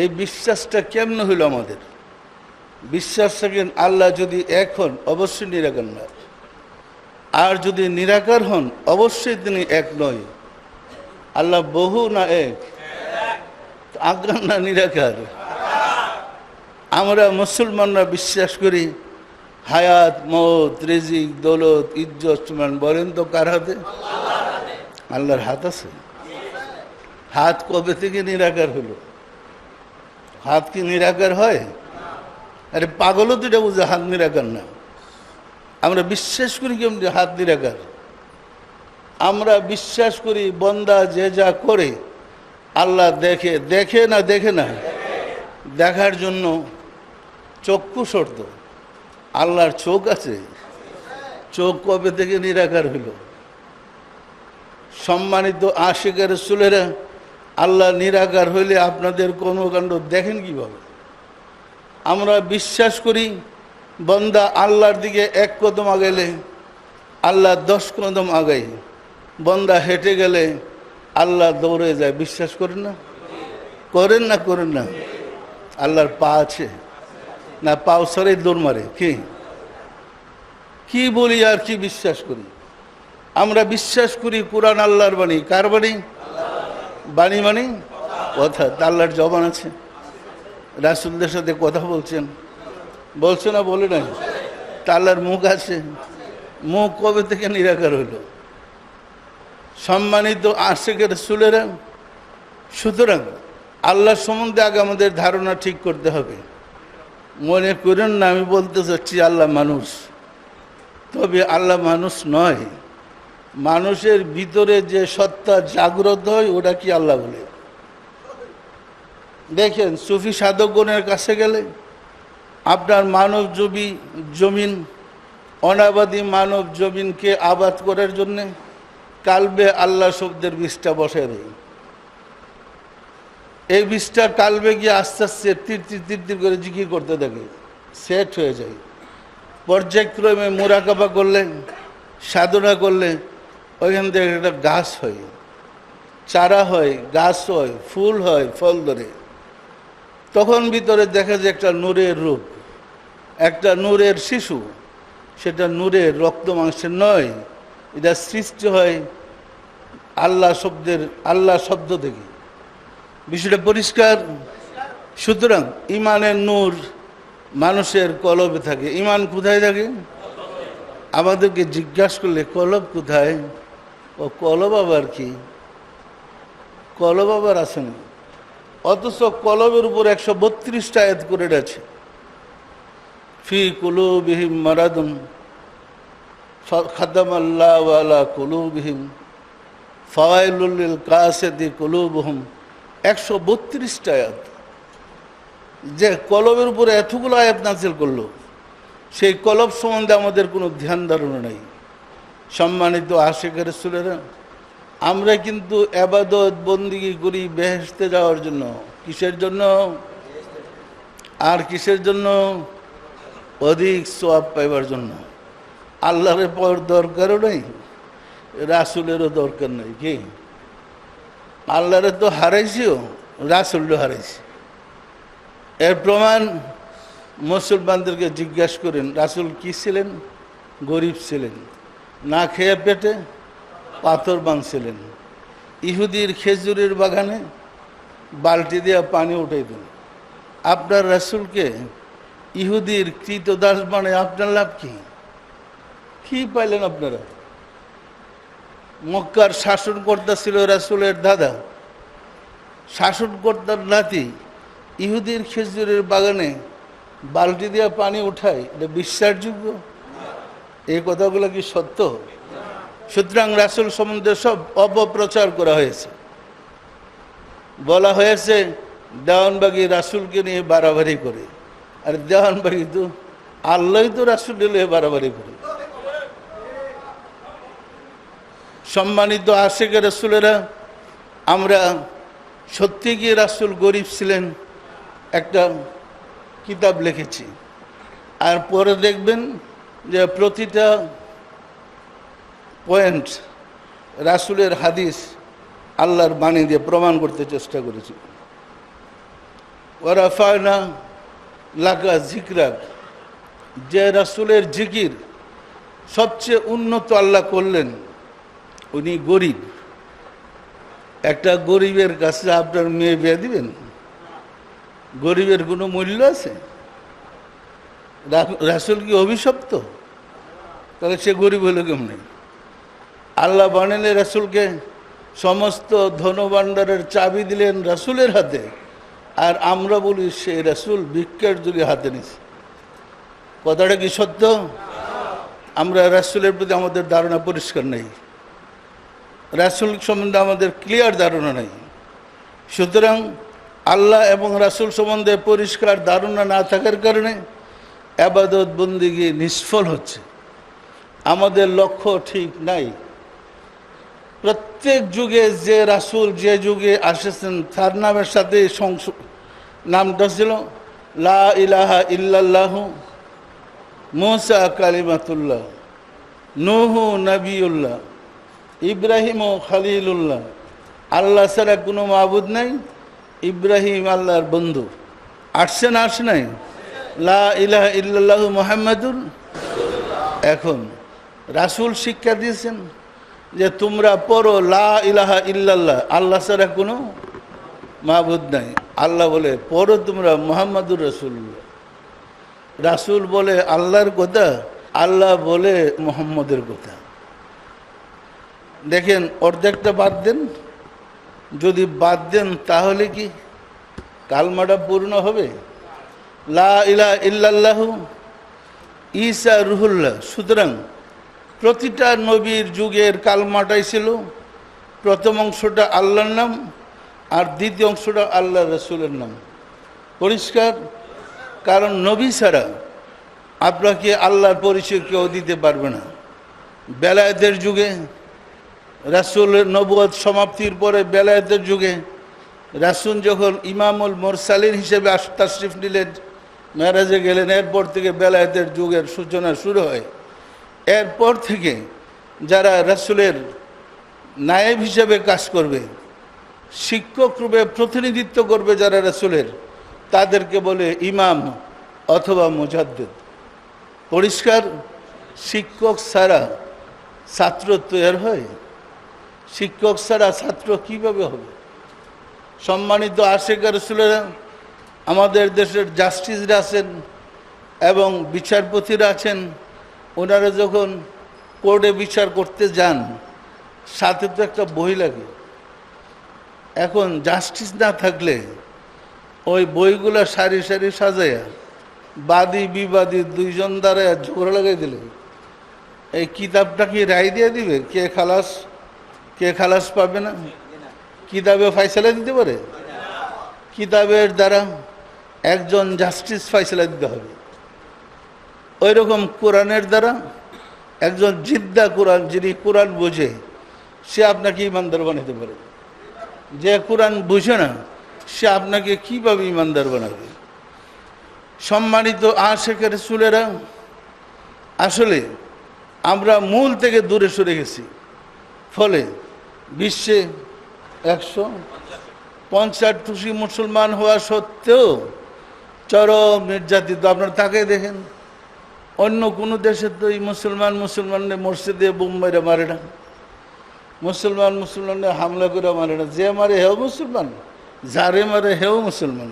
এই বিশ্বাসটা কেমন হইল আমাদের? বিশ্বাস থাকেন আল্লাহ যদি এক হন অবশ্যই নিরাকার না, আর যদি নিরাকার হন অবশ্যই তিনি এক নয়। আল্লাহ বহু না এক? আজ্ঞান না নিরাকার? আমরা মুসলমানরা বিশ্বাস করি হায়াত মওত রিজিক দৌলত ইজ্জত। বলেন তো কার হাতে? আল্লাহর হাত আছে। হাত কবে থেকে নিরাকার হলো? হাত কি নিরাকার হয়? আরে পাগলও তো এটা বুঝে হাত নিরাকার না। আমরা বিশ্বাস করি কেমন হাত নিরাকার? আমরা বিশ্বাস করি বন্দা যে যা করে আল্লাহ দেখে। দেখে না? দেখে না? দেখার জন্য চক্ষু শর্ত। আল্লাহর চোখ আছে? চোখ কবে থেকে নিরাকার হইল? সম্মানিত আশিক রাসূলেরা আল্লাহ নিরাকার হইলে আপনাদের কর্মকাণ্ড দেখেন কিভাবে? আমরা বিশ্বাস করি বন্দা আল্লাহর দিকে 1 কদম আগাইলে আল্লাহ 10 কদম আগাই। বন্দা হেঁটে গেলে আল্লাহ দৌড়ে যায়। বিশ্বাস করেন না? করেন না? করেন না? আল্লাহর পা আছে না? পাও সরে দৌড় মারে? কি বলি আর কি বিশ্বাস করি? আমরা বিশ্বাস করি কোরআন আল্লাহর বাণী। কার বাণী? বাণী মানে কথা। আল্লাহর জবান আছে, রাসূলদের সাথে কথা বলছেন, বলছে না? বলে নাই? তা আল্লাহর মুখ আছে। মুখ কবে থেকে নিরাকার হইল? সম্মানিত আশিক রাসূলেরা, সুতরাং আল্লাহ সম্বন্ধে আগে আমাদের ধারণা ঠিক করতে হবে। মনে করেন না আমি বলতে চাচ্ছি আল্লাহ মানুষ। তবে আল্লাহ মানুষ নয়। মানুষের ভিতরে যে সত্তা জাগ্রত হয় ওটা কি আল্লাহ বলে? দেখেন সুফি সাধকগণের কাছে গেলে আপনার মানব জমিন অনাবাদী মানব জমিনকে আবাদ করার জন্যে কালবে আল্লাহ শব্দের বীজটা বসায় দেয়। এই বীজটা কালবে গিয়ে আস্তে আস্তে তীর তীর তীর তীর করে জিকির করতে থাকে, সেট হয়ে যায়। পর্যায়ক্রমে মুরাকাবা করলে, সাধনা করলে ওইখান থেকে একটা গাছ হয়, চারা হয়, গাছ হয়, ফুল হয়, ফল ধরে। তখন ভিতরে দেখা যায় একটা নূরের রূপ, একটা নূরের শিশু। সেটা নূরের রক্ত মাংসের নয়, এটা সৃষ্টি হয় আল্লাহ শব্দ থেকে। বিষয়টা পরিষ্কার। সুতরাং ইমানের নূর মানুষের কলবে থাকে। ইমান কোথায় থাকে? আমাদেরকে জিজ্ঞাসা করলে কলব কোথায়? ও কলব আবার কি? কলব আবার আছে না। অথচ কলবের উপর 132টা আয়াত করে আছে। ফি কুলুবিহিম মারাদুন খাতামাল্লাহু আলা কুলুবিহিম ফাওয়াইলুল লিল কাসিয়াতি কুলুবুহুম। 132টা আয়াত। যে কলবের উপরে এতগুলো আয়াত নাযিল করলো, সেই কলব সম্বন্ধে আমাদের কোনো ধ্যান ধারণা নেই। সম্মানিত আশিকের রাসূলেরা, আমরা কিন্তু ইবাদত বন্দেগী করি বেহেশতে যাওয়ার জন্য। কিসের জন্য? আর কিসের জন্য? অধিক সওয়াব পাইবার জন্য। আল্লাহর পর দরকারও নেই, রাসূলেরও দরকার নেই। কি আল্লাহরে তো হারাইছিও, রাসূলও হারাইছি। এর প্রমাণ মুসলমানদেরকে জিজ্ঞাসা করেন, রাসূল কি ছিলেন? গরিব ছিলেন, না খেয়ে পেটে পাথর বাঁধছিলেন। ইহুদির খেজুরের বাগানে বালতি দিয়ে পানি উঠাইতেন। আপনার রাসূলকে ইহুদির কৃতদাস মানে আপনার লাভ কি? কি পাইলেন আপনারা? মক্কার শাসনকর্তা ছিল রাসূলের দাদা, শাসনকর্তার নাতি ইহুদির খেজুরের বাগানে বালতি দিয়ে পানি উঠায়, এটা বিশ্বাসযোগ্য? এই কথাগুলো কি সত্য? সুতরাং রাসূল সম্বন্ধে সব অপপ্রচার করা হয়েছে। বলা হয়েছে দেওয়ানবাগী রাসূলকে নিয়ে বাড়াবাড়ি করে। আর দেওয়ানবাগী তো আল্লাহই তো রাসূল নিয়ে বাড়াবাড়ি করে। সম্মানিত আশিকের রাসূলেরা, আমরা সত্যি কি রাসূল গরিব ছিলেন একটা কিতাব লিখেছি। আর পরে দেখবেন যে প্রতিটা পয়েন্ট রাসূলের হাদিস আল্লাহর বাণী দিয়ে প্রমাণ করতে চেষ্টা করেছি। ওয়ারাফায়না লাকা যিকরাক, যে রাসূলের জিকির সবচেয়ে উন্নত আল্লাহ করলেন, উনি গরিব। একটা গরিবের কাছে আপনার মেয়ে বিয়ে দিবেন? গরিবের কোনো মূল্য আছে? রাসূল কি অভিশপ্ত? তাহলে সে গরিব হলো কেমনে? আল্লাহ বানালে রাসূলকে সমস্ত ধনভাণ্ডারের চাবি দিলেন রাসূলের হাতে, আর আমরা বলি সে রাসূল ভিক্ষার জুলি হাতে নিছে। কথাটা কি সত্য? আমরা রাসূলের প্রতি আমাদের ধারণা পরিষ্কার নেই, রাসূল সম্বন্ধে আমাদের ক্লিয়ার ধারণা নেই। সুতরাং আল্লাহ এবং রাসূল সম্বন্ধে পরিষ্কার ধারণা না থাকার কারণে ইবাদত বন্দেগী নিষ্ফল হচ্ছে। আমাদের লক্ষ্য ঠিক নাই। প্রত্যেক যুগে যে রাসূল যে যুগে আসেছেন তার নামের সাথে নামটা ছিল লা ইলাহা ইল্লাল্লাহু, মূসা কালিমাতুল্লাহ, নূহু নবিউল্লাহ, ইব্রাহিম ও খালিলুল্লাহ। আল্লাহ ছাড়া কোনো মাবুদ নাই, ইব্রাহিম আল্লাহর বন্ধু। আসছে না আসে নাই? লা ইলাহা ইল্লাল্লাহু মুহাম্মাদুর। এখন রাসূল শিক্ষা দিয়েছেন যে তোমরা পড়ো লা ইলাহা ইল্লাল্লাহ, আল্লাহ ছাড়া কোনো মাবুদ নাই। আল্লাহ বলে পড়ো তোমরা মুহাম্মাদুর রাসূলুল্লাহ। রাসূল বলে আল্লাহর কথা, আল্লাহ বলে মুহাম্মদের কথা। দেখেন অর্ধেকটা বাদ দেন, যদি বাদ দেন তাহলে কি কালমাটা পূর্ণ হবে? লা ইলাহা ইল্লাল্লাহু ঈসা রুহুল্লাহ। সুতরাং প্রতিটা নবীর যুগের কালমাটাই ছিল প্রথম অংশটা আল্লাহর নাম, আর দ্বিতীয় অংশটা আল্লাহ রাসূলের নাম। পরিষ্কার? কারণ নবী ছাড়া আপনাকে আল্লাহর পরিচয় কেউ দিতে পারবে না। বেলায়েতের যুগে রাসূলের নবুয়ত সমাপ্তির পরে বেলায়েতের যুগে রাসূল যখন ইমামুল মুরসালিন হিসেবে তাশরিফ নিলেন, মেরাজে গেলেন, এরপর থেকে বেলায়েতের যুগের সূচনা শুরু হয়। এরপর থেকে যারা রাসূলের নায়েব হিসেবে কাজ করবে, শিক্ষক রূপে প্রতিনিধিত্ব করবে যারা রাসূলের, তাদেরকে বলে ইমাম অথবা মুজাদ্দিদ। পরিষ্কার? শিক্ষক ছাড়া ছাত্র তৈরি হয়? শিক্ষক ছাড়া ছাত্র কিভাবে হবে? সম্মানিত আশিকের রাসূলেরা, আমাদের দেশের জাস্টিসরা আছেন এবং বিচারপতিরা আছেন, ওনারা যখন কোর্টে বিচার করতে যান সাথে তো একটা বই লাগে। এখন জাস্টিস না থাকলে ওই বইগুলো সারি সারি সাজাইয়া বাদী বিবাদী দুইজন দ্বারা ঝগড়া লাগাই দিলে এই কিতাবটা কি রায় দিয়ে দিবে? কে খালাস পাবে না? কিতাবে ফয়সালা দিতে পারে? কিতাবের দ্বারা একজন জাস্টিস ফয়সালা দিতে হবে। ওই রকম কোরআনের দ্বারা একজন জিদ্দা কোরআন, যিনি কোরআন বোঝে, সে আপনাকে ইমানদার বানাতে পারে। যে কোরআন বুঝে না, সে আপনাকে কিভাবে ইমানদার বানাবে? সম্মানিত আশিক রাসূলেরা, আসলে আমরা মূল থেকে দূরে সরে গেছি। ফলে বিশ্বে 150 মুসলমান হওয়া সত্ত্বেও চরম নির্যাতিত। আপনারা তাকে দেখেন, অন্য কোনো দেশে তো এই মুসলমানদের মসজিদে বোম মেরে মারে না, মুসলমানদের হামলা করে মারে না। যে মারে হেও মুসলমান, যারে মারে হেও মুসলমান।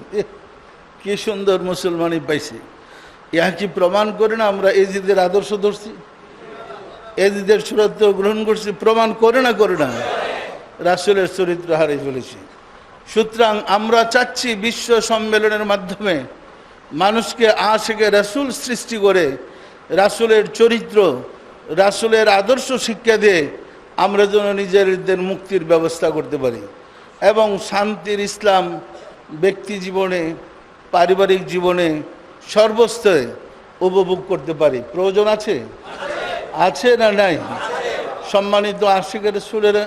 কি সুন্দর মুসলমানই পাইছে। ইহা কি প্রমাণ করে না আমরা এজিদের আদর্শ ধরছি, এজিদের সুরত্ব গ্রহণ করছি? প্রমাণ করে না রাসূলের চরিত্র হারিয়ে ফেলেছি। সুতরাং আমরা চাচ্ছি বিশ্ব সম্মেলনের মাধ্যমে মানুষকে আশিকে রাসূল সৃষ্টি করে রাসূলের চরিত্র, রাসূলের আদর্শ শিক্ষা দিয়ে আমরা যেন নিজেদের মুক্তির ব্যবস্থা করতে পারি এবং শান্তির ইসলাম ব্যক্তি জীবনে, পারিবারিক জীবনে, সর্বস্তরে উপভোগ করতে পারি। প্রয়োজন আছে না নাই? সম্মানিত আশিকে রাসূলেরা,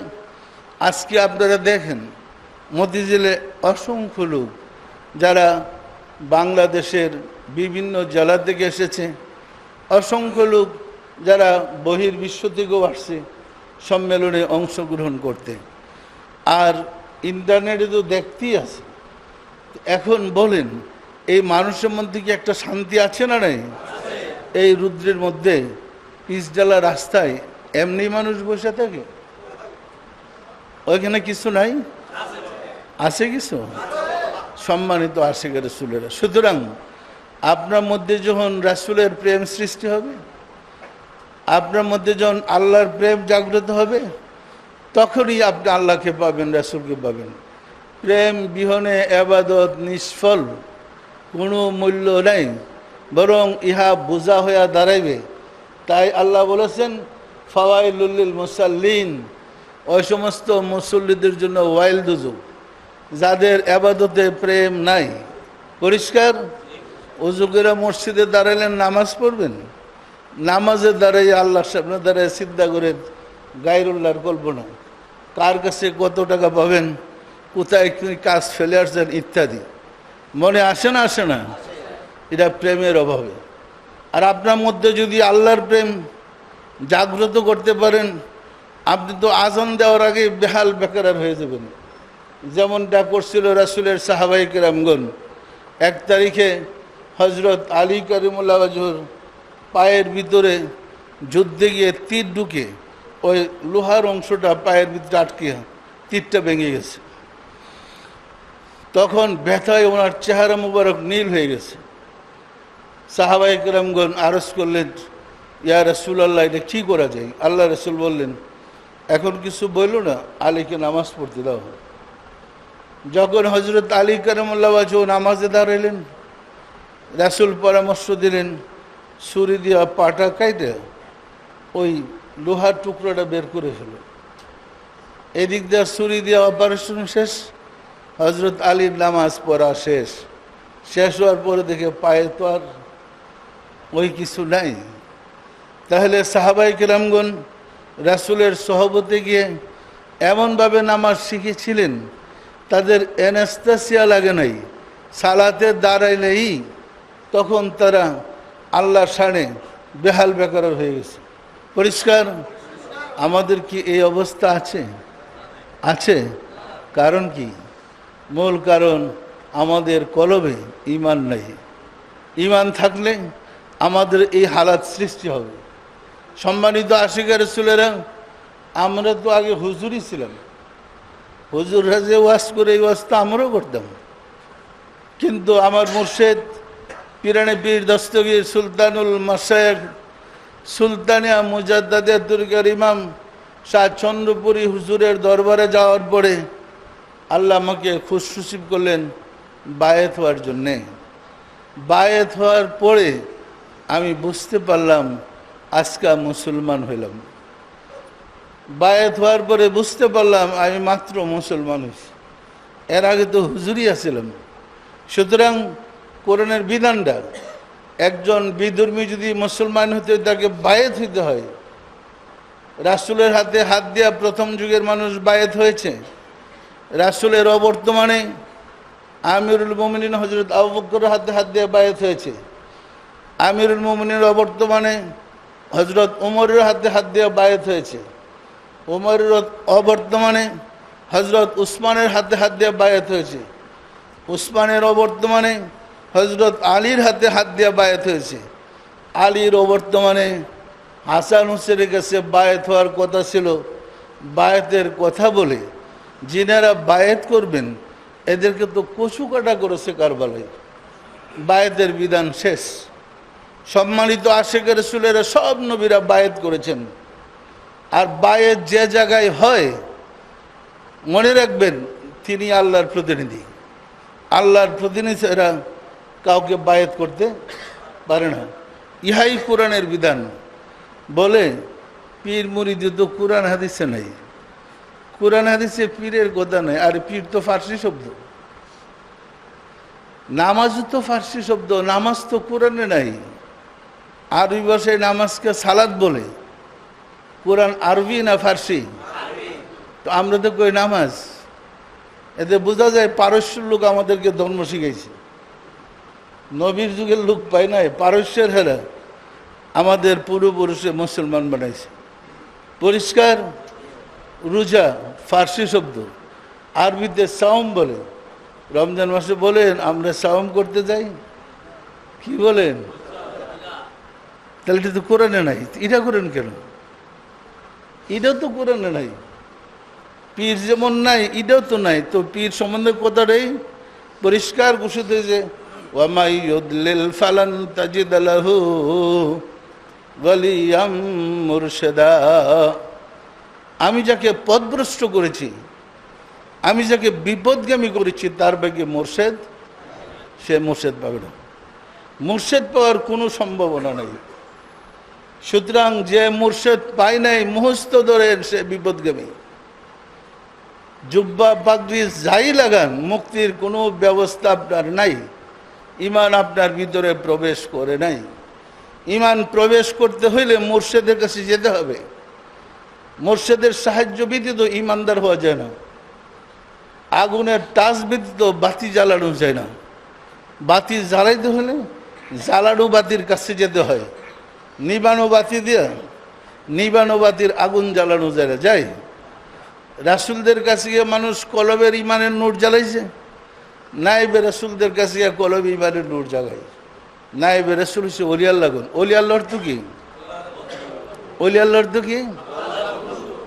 আজকে আপনারা দেখেন মতিঝিলে অসংখ্য লোক যারা বাংলাদেশের বিভিন্ন জেলা থেকে এসেছে, অসংখ্য লোক যারা বহির্বিশ্ব থেকেও আসছে সম্মেলনে অংশগ্রহণ করতে। আর ইন্টারনেটে তো দেখতেই আছে। এখন বলেন, এই মানুষের মধ্যে কি একটা শান্তি আছে না নাই? এই রুদ্রের মধ্যে পিচডালা রাস্তায় এমনি মানুষ বসে থাকে? ওইখানে কিছু নাই? আছে কিছু? সম্মানিত আশিক রাসূলেরা, সুতরাং আপনার মধ্যে যখন রাসূলের প্রেম সৃষ্টি হবে, আপনার মধ্যে যখন আল্লাহর প্রেম জাগ্রত হবে, তখনই আপনি আল্লাহকে পাবেন, রাসূলকে পাবেন। প্রেম বিহনে ইবাদত নিষ্ফল, কোনো মূল্য নাই, বরং ইহা বোঝা হইয়া দাঁড়াইবে। তাই আল্লাহ বলেছেন, ফাওয়াইলুল লিল মুসাল্লিন, ওই সমস্ত মুসল্লিদের জন্য ওয়াইল দুজক, যাদের ইবাদতে প্রেম নাই। পরিষ্কার? ওযু করে মসজিদে দাঁড়াইলেন, নামাজ পড়বেন, নামাজের দ্বারাই আল্লাহর সামনে দাঁড়ায় চিন্তা করে গায়রুল্লাহর কল্পনা, কার কাছে কত টাকা পাবেন, কোথায় কি কাজ ফেলে আসছেন ইত্যাদি মনে আসে না? এটা প্রেমের অভাবে। আর আপনার মধ্যে যদি আল্লাহর প্রেম জাগ্রত করতে পারেন, আপনি তো আজান দেওয়ার আগে বেহাল বেকার হয়ে যাবেন। যেমনটা করছিল রাসূলের সাহাবায়ে কেরামগণ। 1 তারিখে হযরত আলী কারিমুল্লাহ ওয়াজহুর পায়ের ভিতরে যুদ্ধে গিয়ে তীর ঢুকে ওই লোহার অংশটা পায়ের ভিতরে আটকে তীরটা ভেঙে গেছে। তখন ব্যথায় ওনার চেহারা মুবারক নীল হয়ে গেছে। সাহাবায়ে কেরামগণ আরজ করলেন, ইয়া রাসূলুল্লাহ, এটা কী করা যায়? আল্লাহ রাসূল বললেন, এখন কিছু বলল না, আলীকে নামাজ পড়তে দাও। যখন হযরত আলী কারিমুল্লাহ ওয়াজহু নামাজে দাঁড়াইলেন, রাসূল পরামর্শ দিলেন, ছুরি দিয়া পাটা কাইটে ওই লোহার টুকরোটা বের করে ফেলো। এদিক দিয়ে ছুরি দিয়া অপারেশন শেষ, হযরত আলীর নামাজ পড়া শেষ হওয়ার পরে দেখে পায়ে তো আর ওই কিছু নাই। তাহলে সাহাবায়ে কেরামগণ রাসূলের সোহবতে গিয়ে এমনভাবে নামাজ শিখেছিলেন, তাদের অ্যানেস্থেসিয়া লাগে নাই। সালাতে দাঁড়াইলেই তখন তারা আল্লাহর শানে বেহাল বেকার হয়ে গেছে। পরিষ্কার? আমাদের কি এই অবস্থা আছে? কারণ কি? মূল কারণ আমাদের কলবে ঈমান নাই। ঈমান থাকলে আমাদের এই হালাত সৃষ্টি হবে। সম্মানিত আশিকে রাসূলেরা, আমরা তো আগে হুজুরই ছিলাম, হুজুররা যে ওয়াজ করে এই ওয়াজ তো আমরাও করতাম। কিন্তু আমার মুর্শিদ পিরানে পীর দস্তগীর সুলতানুল মাশায়েখ সুলতানিয়া মুজাদ্দাদে দুর্গার ইমাম শাহ চন্দ্রপুরী হুজুরের দরবারে যাওয়ার পরে আল্লাহ আমাকে খুশনসিব করলেন বায়েত হওয়ার জন্যে। বায়েত হওয়ার পরে আমি বুঝতে পারলাম আজকে মুসলমান হইলাম। বায়েত হওয়ার পরে বুঝতে পারলাম আমি মাত্র মুসলমান হয়েছি, এর আগে তো হুজুরই আছিলাম। সুতরাং কোরআনের বিধানটা। একজন বিধর্মী যদি মুসলমান হতে তাকে বায়েত হইতে হয়। রাসূলের হাতে হাত দিয়া প্রথম যুগের মানুষ বায়েত হয়েছে। রাসূলের অবর্তমানে আমিরুল মুমিনিন হযরত আবু বকরের হাতে হাত দিয়ে বায়েত হয়েছে। আমিরুল মুমিনিনের অবর্তমানে হযরত ওমরের হাতে হাত দিয়ে বায়েত হয়েছে। ওমরের অবর্তমানে হযরত উসমানের হাতে হাত দিয়ে বায়েত হয়েছে। উসমানের অবর্তমানে হযরত আলীর হাতে হাত দিয়ে বায়েত হয়েছে। আলীর অবর্তমানে হাসান হুসেনের কাছে বায়েত হওয়ার কথা ছিল। বায়েতের কথা বলে যিনারা বায়েত করবেন এদেরকে তো কচু কাটা করেছে কারবালায়। বায়েতের বিধান শেষ। সম্মানিত আশিকের রাসূলেরা সব নবীরা বায়েত করেছেন। আর বায়েত যে জায়গায় হয় মনে রাখবেন তিনি আল্লাহর প্রতিনিধি। আল্লাহর প্রতিনিধিরা কাউকে বায়েত করতে পারে না। ইহাই কোরআনের বিধান। বলে পীর মুরিদ তো কোরআন হাদিসে নাই। কোরআন হাদিসে পীরের কথা নাই। আর পীর তো ফার্সি শব্দ। নামাজও তো ফার্সি শব্দ। নামাজ তো কোরআনে নাই। আরবি ভাষায় নামাজকে সালাত বলে। কোরআন আরবি না ফার্সি? তো আমরা তো কই নামাজ। এতে বোঝা যায় পারস্যের লোক আমাদেরকে ধর্ম শিখাইছে। নবীর যুগের লোক পাই নাই, পারস্যের হেরা আমাদের পূর্বপুরুষে মুসলমান বানাইছে। পরিষ্কার। রোজা ফার্সি শব্দ। আরবিতে সাওম বলে। রমজান মাসে বলেন আমরা সাওম করতে যাই, কি বলেন? তাহলে এটা তো কোরআনে নাই। এটা করেন কেন? এটাও তো কোরআনে নাই। পীর যেমন নাই এটাও তো নাই। তো পীর সম্বন্ধে কথাটাই পরিষ্কার ঘোষিত হয়েছে, ওয়ামাই ইউদলিল ফালান তাজিদ লাহু ওয়ালিয়াম মুরশিদা। আমি যাকে পথভ্রষ্ট করেছি, আমি যাকে বিপদগামী করেছি তার ভাগ্যে মোরশেদ, সে মোরশেদ পাবে না। মোরশেদ পাওয়ার কোনো সম্ভাবনা নেই। সুতরাং যে মোরশেদ পায় নাই মুহস্ত ধরেন সে বিপদগামী। জুব্বা পাগড়ি যাই লাগান মুক্তির কোনো ব্যবস্থা আপনার নাই। ঈমান আপনার ভিতরে প্রবেশ করে নাই। ঈমান প্রবেশ করতে হইলে মুর্শিদের কাছে যেতে হবে। মুর্শিদের সাহায্য ব্যতীত ঈমানদার হওয়া যায় না। আগুনের টাচ ব্যতীত বাতি জ্বালানো যায় না। বাতি জ্বালাইতে হলে জ্বালানো বাতির কাছে যেতে হয়। নিবানো বাতি দিয়ে নিবানো বাতির আগুন জ্বালানো যায় না। যায়? রাসূলদের কাছে গিয়ে মানুষ কলবের ঈমানের নূর জ্বালাইছে। নায়েবে রাসূলদের কাছে গিয়ে কলবে ঈমানের নূর জ্বালায়। নায়েবে রাসূল হচ্ছে ওলি আল্লাহ। ওলি আল্লাহর তো কি? ওলি আল্লাহর তো কি?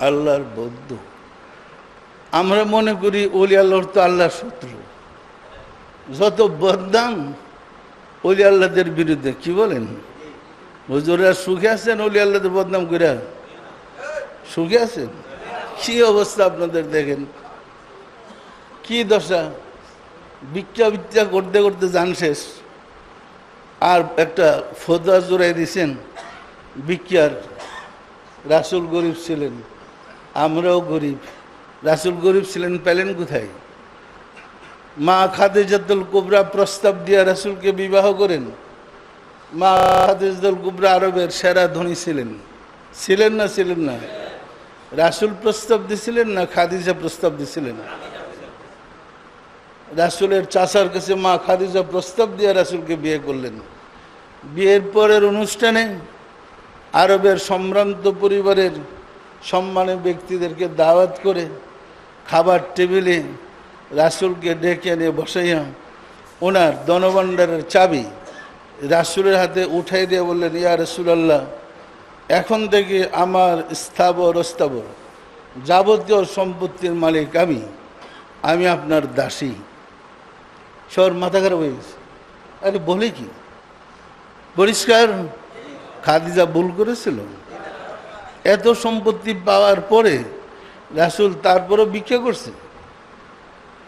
আল্লাহর বন্ধু। আমরা মনে করি ওলি আল্লাহর তো আল্লাহর শত্রু। যত বদনাম ওলি আল্লাহদের বিরুদ্ধে। কি বলেন? হুজুরা সুখে আছেন ওলি আল্লাহদের বদনাম করে? সুখে আছেন? কি অবস্থা আপনাদের দেখেন, কি দশা। ভিক্ষা করতে করতে যান শেষ। আর একটা ফতোয়া জোড়াই দিয়েছেন ভিক্ষার। রাসূল গরিব ছিলেন, আমরাও গরিব। রাসূল গরিব ছিলেন পেলেন কোথায়? মা খাদিজাতুল কুবরা প্রস্তাব দিয়া রাসূলকে বিবাহ করেন। মা খাদিজাতুল কুবরা আরবের সেরা ধনী ছিলেন। ছিলেন না ছিলেন না? রাসূল প্রস্তাব দিছিলেন না খাদিজা প্রস্তাব দিছিলেন? রাসূলের চাচার কাছে মা খাদিজা প্রস্তাব দিয়ে রাসূলকে বিয়ে করলেন। বিয়ের পরের অনুষ্ঠানে আরবের সম্ভ্রান্ত পরিবারের সম্মানী ব্যক্তিদেরকে দাওয়াত করে খাবার টেবিলে রাসূলকে ডেকে নিয়ে বসাইয়া ওনার ধনভাণ্ডারের চাবি রাসূলের হাতে উঠাই দিয়ে বললেন, ইয়া রাসূলুল্লাহ, এখন থেকে আমার স্থাবর অস্থাবর যাবতীয় সম্পত্তির মালিক আমি আপনার দাসী। সর মাথা খারাপ হয়ে গেছে। আরে বলে কি? পরিষ্কার। খাদিজা ভুল করেছিল। এত সম্পত্তি পাওয়ার পরে রাসূল তারপরও ভিক্ষা করছে।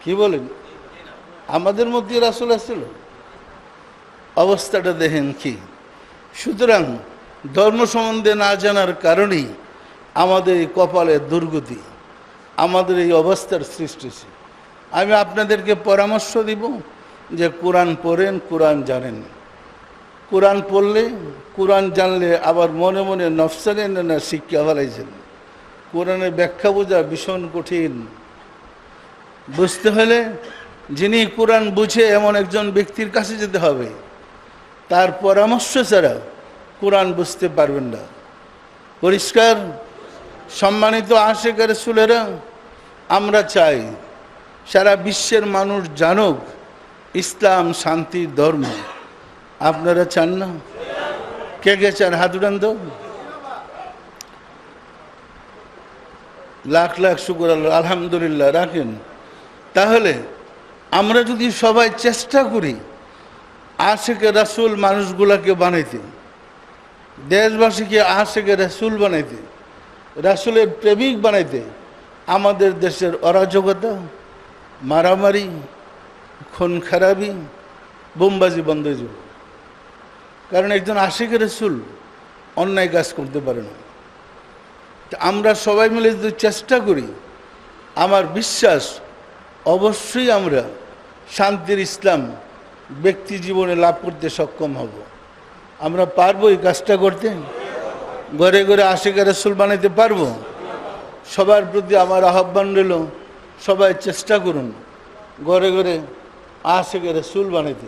কি বলেন? আমাদের মধ্যে রাসূল আসছিল। অবস্থাটা দেখেন কি। সুতরাং ধর্ম সম্বন্ধে না জানার কারণেই আমাদের এই কপালের দুর্গতি, আমাদের এই অবস্থার সৃষ্টি হয়েছে। আমি আপনাদেরকে পরামর্শ দিব, যে কোরআন পড়েন, কোরআন জানেন। কোরআন পড়লে, কোরআন জানলে আবার মনে মনে নফসানে না শিক্ষা ফেলাইছেন। কোরআনের ব্যাখ্যা বোঝা ভীষণ কঠিন। বুঝতে হলে যিনি কোরআন বুঝে এমন একজন ব্যক্তির কাছে যেতে হবে, তার পরামর্শ ছাড়া কোরআন বুঝতে পারবেন না। পরিষ্কার? সম্মানিত আশিক রাসূলেরা, আমরা চাই সারা বিশ্বের মানুষ জানুক ইসলাম শান্তির ধর্ম। আপনারা চান না? কে কে চান? হাত উঠান তো। লাখ লাখ শুকর আল্লাহ, আলহামদুলিল্লাহ। রাখেন। তাহলে আমরা যদি সবাই চেষ্টা করি আশিকে রাসূল মানুষগুলাকে বানাইতে, দেশবাসীকে আশিকে রাসূল বানাইতে, রাসূলের প্রেমিক বানাইতে, আমাদের দেশের অরাজকতা, মারামারি, খুন খারাপি, বোমবাজি বন্ধ হয়ে যাবে। কারণ একজন আশিকে রাসূল অন্যায় কাজ করতে পারে না। আমরা সবাই মিলে যদি চেষ্টা করি, আমার বিশ্বাস অবশ্যই আমরা শান্তির ইসলাম ব্যক্তি জীবনে লাভ করতে সক্ষম হব। আমরা পারবো এই কাজটা করতে? ঘরে ঘরে আশিকে রাসূল বানাইতে পারবো? সবার প্রতি আমার আহ্বান রইল, সবাই চেষ্টা করুন ঘরে ঘরে আশিকে রাসূল বানাইতে।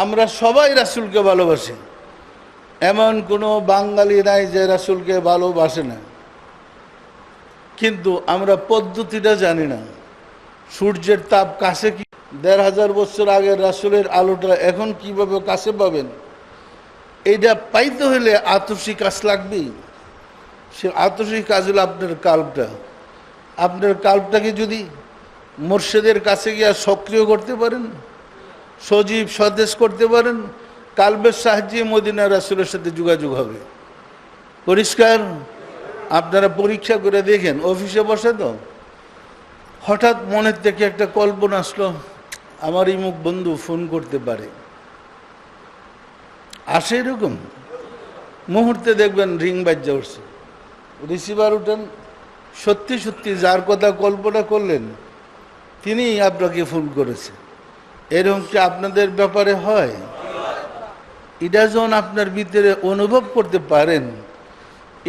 আমরা সবাই রাসূলকে ভালোবাসি, এমন কোনো বাঙালি নাই যে রাসূলকে ভালোবাসে না। কিন্তু আমরা পদ্ধতিটা জানি না। সূর্যের তাপ কাছে, কি ১৫০০ বছর আগের রাসূলের আলোটা এখন কিভাবে কাছে পাবেন? এইটা পাইতে হলে আতসী কাজ লাগবেই। সে আতসী কাজ হলো আপনার কাল্পটা। আপনার কাল্পটাকে যদি মুর্শিদের কাছে গিয়ে সক্রিয় করতে পারেন, সজীব সতেজ করতে পারেন, কাল্পের সাহায্যে মদিনা রাসূলের সাথে যোগাযোগ হবে। পরিষ্কার? আপনারা পরীক্ষা করে দেখেন। অফিসে বসে তো হঠাৎ মনের থেকে একটা কল্পনা আসলো, আমার ইমুক বন্ধু ফোন করতে পারে। আসে এরকম মুহূর্তে দেখবেন রিং বাজ্যা উঠছে, রিসিভার উঠেন, সত্যি সত্যি যার কথা কল্পনা করলেন তিনি আপনাকে ফোন করেছে। এরকম কি আপনাদের ব্যাপারে হয়? এটা যখন আপনার ভিতরে অনুভব করতে পারেন,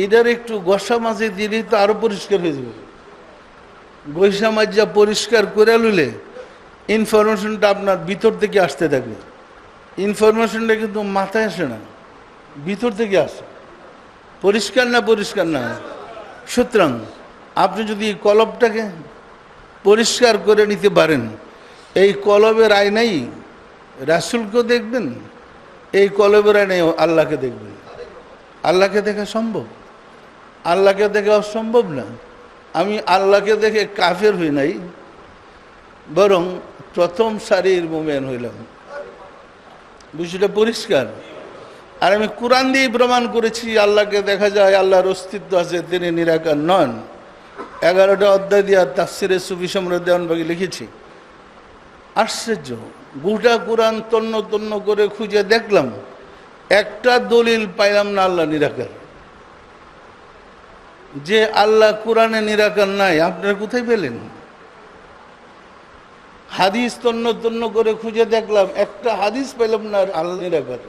এটার একটু গসা মাঝে দিলেই তো আরো পরিষ্কার হয়ে যাবে। গৈসা মাজা পরিষ্কার করে লইলে ইনফরমেশনটা আপনার ভিতর থেকে আসতে থাকবে। ইনফরমেশনটা কিন্তু মাথায় আসে না, ভিতর থেকে আসে। পরিষ্কার না? পরিষ্কার না? সুতরাং আপনি যদি কলবটাকে পরিষ্কার করে নিতে পারেন, এই কলবের আয়নাই রাসূলকেও দেখবেন, এই কলবের আয়নায় আল্লাহকে দেখবেন। আল্লাহকে দেখা সম্ভব? আল্লাহকে দেখা অসম্ভব না। আমি আল্লাহকে দেখে কাফের হই নাই, বরং প্রথম সারির মুমিন হইলাম। বিষয়টা পরিষ্কার। আর আমি কোরআন দিয়ে প্রমাণ করেছি আল্লাহকে দেখা যায়, আল্লাহর অস্তিত্ব আছে, তিনি নিরাকার নন। 11টা অধ্যায় দিয়ে তাফসিরে সুফি সম্রাট দেওয়ানবাগী লিখেছি। আশ্চর্য, গোটা কোরআন তন্ন তন্ন করে খুঁজে দেখলাম, একটা দলিল পাইলাম না আল্লাহ নিরাকার। যে আল্লাহ কোরআনে নিরাকার নাই, আপনারা কোথায় পেলেন? হাদিস তন্ন তন্ন করে খুঁজে দেখলাম, একটা হাদিস পাইলাম না আল্লাহ নিরাকার।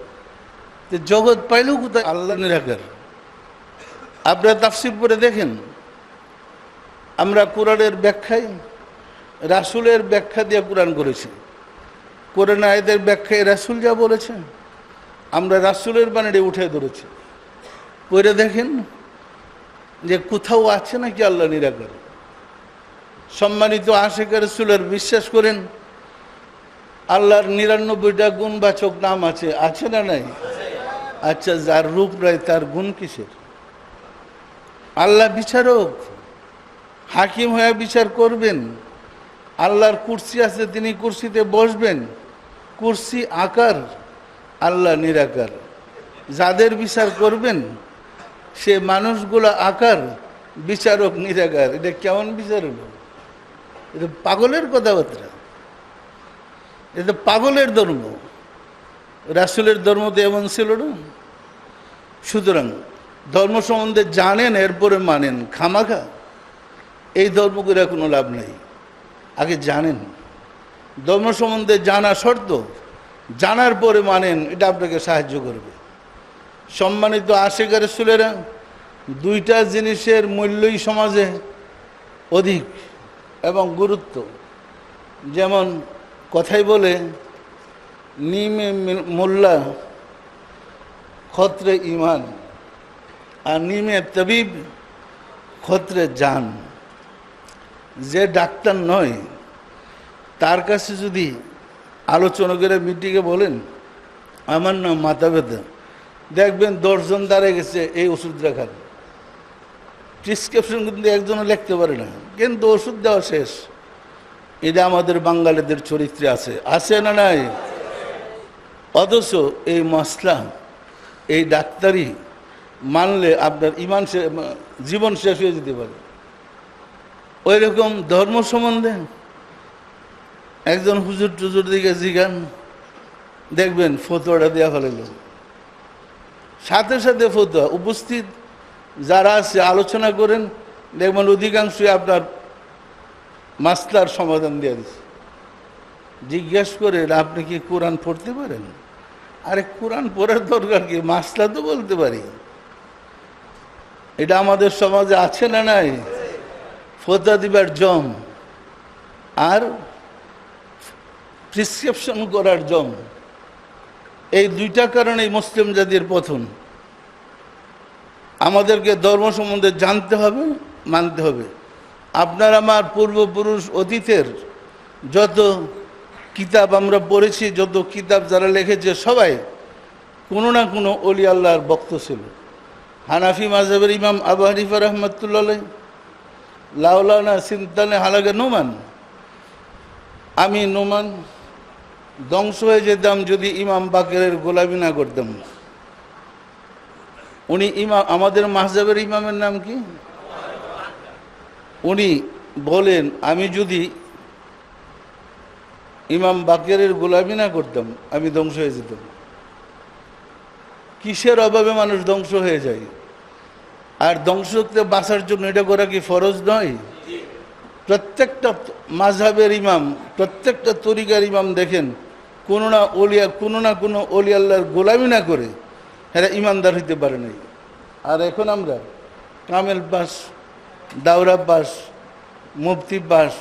জগৎ পাইলেও কোথায় আল্লাহ নিরাকার? আপনারা তাফসীর পড়ে দেখেন। আমরা কোরআনের ব্যাখ্যায় রাসূলের ব্যাখ্যা দিয়ে কোরআন করেছি। কোরআন আয়াতের ব্যাখ্যায় রাসূল যা বলেছেন আমরা রাসূলের বাণীতে উঠে ধরেছি। পড়ে দেখেন যে কোথাও আছে নাকি আল্লাহ নিরাকার। সম্মানিত আশিক রাসূলের বিশ্বাস করেন আল্লাহর ৯৯টা গুণবাচক নাম আছে, আছে না নাই? আচ্ছা, যার রূপ নাই তার গুণ কিসের? আল্লাহ বিচারক, হাকিম হয়ে বিচার করবেন। আল্লাহর কুরসি আছে, তিনি কুরসিতে বসবেন। কুরসি আকার, আল্লাহ নিরাকার। যাদের বিচার করবেন সে মানুষগুলো আকার, বিচারক নিরাকার। এটা কেমন বিচার হলো? এটা পাগলের কথাবার্তা, এটা পাগলের ধর্ম। রাসূলের ধর্ম তো এমন ছিল না। সুতরাং ধর্ম সম্বন্ধে জানেন, এরপরে মানেন। খামাখা এই ধর্ম করে কোনো লাভ নেই। আগে জানেন, ধর্ম সম্বন্ধে জানা শর্ত, জানার পরে মানেন, এটা আপনাকে সাহায্য করবে। সম্মানিত আশিক রাসূলেরা দুইটা জিনিসের মূল্যই সমাজে অধিক এবং গুরুত্ব। যেমন কথাই বলে, নিমে মোল্লা খতরে ইমান, আর নিমে তবিব খতরে জান। যে ডাক্তার নয় তার কাছে যদি আলোচনা করে মিটিংয়ে বলেন আমার নাম মাথা ব্যথা, দেখবেন 10 জন দাঁড়িয়ে গেছে এই ওষুধ রাখার। প্রেসক্রিপশন কিন্তু একজনও লিখতে পারে না, কিন্তু ওষুধ দেওয়া শেষ। এটা আমাদের বাঙালিদের চরিত্রে আছে, আছে না নাই? অথচ এই মশলা, এই ডাক্তারি মানলে আপনার ইমান জীবন শেষ হয়ে যেতে পারে। ওই রকম ধর্ম সম্বন্ধে একজন হুজুর টুজুর দিকে জিগান, দেখবেন ফতোয়াটা দেওয়া ফেলাইল। সাথে সাথে ফতোয়া উপস্থিত যারা আছে আলোচনা করেন, দেখবেন অধিকাংশই আপনার মাসলার সমাধান দিয়ে দিচ্ছে। জিজ্ঞাসা করেন আপনি কি কোরআন পড়তে পারেন? আরে কোরআন পড়ার দরকার কি, মাসলা তো বলতে পারি। এটা আমাদের সমাজে আছে না নাই? ফতোয়া দিবার জম আর প্রেসক্রিপশন করার জম, এই দুইটা কারণেই মুসলিম জাতির পতন। আমাদেরকে ধর্ম সম্বন্ধে জানতে হবে, মানতে হবে। আপনার আমার পূর্বপুরুষ অতীতের যত কিতাব আমরা পড়েছি, যত কিতাব যারা লিখেছে, সবাই কোনো না কোনো অলি আল্লাহর ভক্ত ছিল। হানাফি মাযহাবের ইমাম আবু হানিফা রাহমাতুল্লাহ আলাইহি, লাউলানা সিনতানে হালাকে নোমান, আমি নোমান ধ্বংস হয়ে যেতাম যদি ইমাম বাকেরের গোলামি না করতাম। উনি ইমাম, আমাদের মাযহাবের ইমামের নাম কি? উনি বলেন আমি যদি ইমাম বাকেরের গোলামি না করতাম আমি ধ্বংস হয়ে যেতাম। কিসের অভাবে মানুষ ধ্বংস হয়ে যায়? আর ধ্বংস থেকে বাঁচার জন্য এটা করা কি ফরজ নয়? প্রত্যেকটা মাযহাবের ইমাম, প্রত্যেকটা তরিকার ইমাম দেখেন কোনো না কোনো অলি আল্লাহর গোলামি না করে এরা ইমানদার হইতে পারে নাই। আর এখন আমরা কামেল পাস, দাওরা পাস, মুফতি পাস,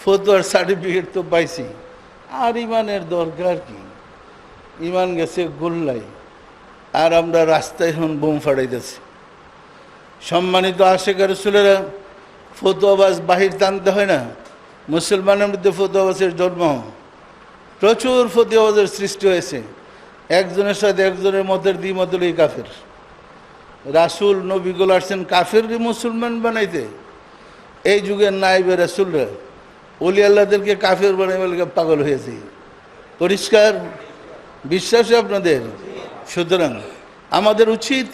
ফতোয়ার সার্টিফিকেট তো পাইছি, আর ইমানের দরকার কি? ইমান গেছে গোল্লাই, আর আমরা রাস্তায় এখন বোম ফাড়াইতেছি। সম্মানিত আশিক রাসূলেরা, ফতোয়াবাজ বাহির টানতে হয় না। মুসলমানের মধ্যে ফতোয়াবাজের জন্ম, প্রচুর ফতোয়াবাজের সৃষ্টি হয়েছে। একজনের সাথে একজনের মতের দ্বিমত হলেই কাফের। রাসূল নবীগুলো আসছেন কাফেরই মুসলমান বানাইতে। এই যুগের নায়েবে রাসূলরা ওলি আল্লাহদেরকে কাফের বানাই বলে পাগল হয়েছে। পরিষ্কার বিশ্বাস আপনাদের? সুতরাং আমাদের উচিত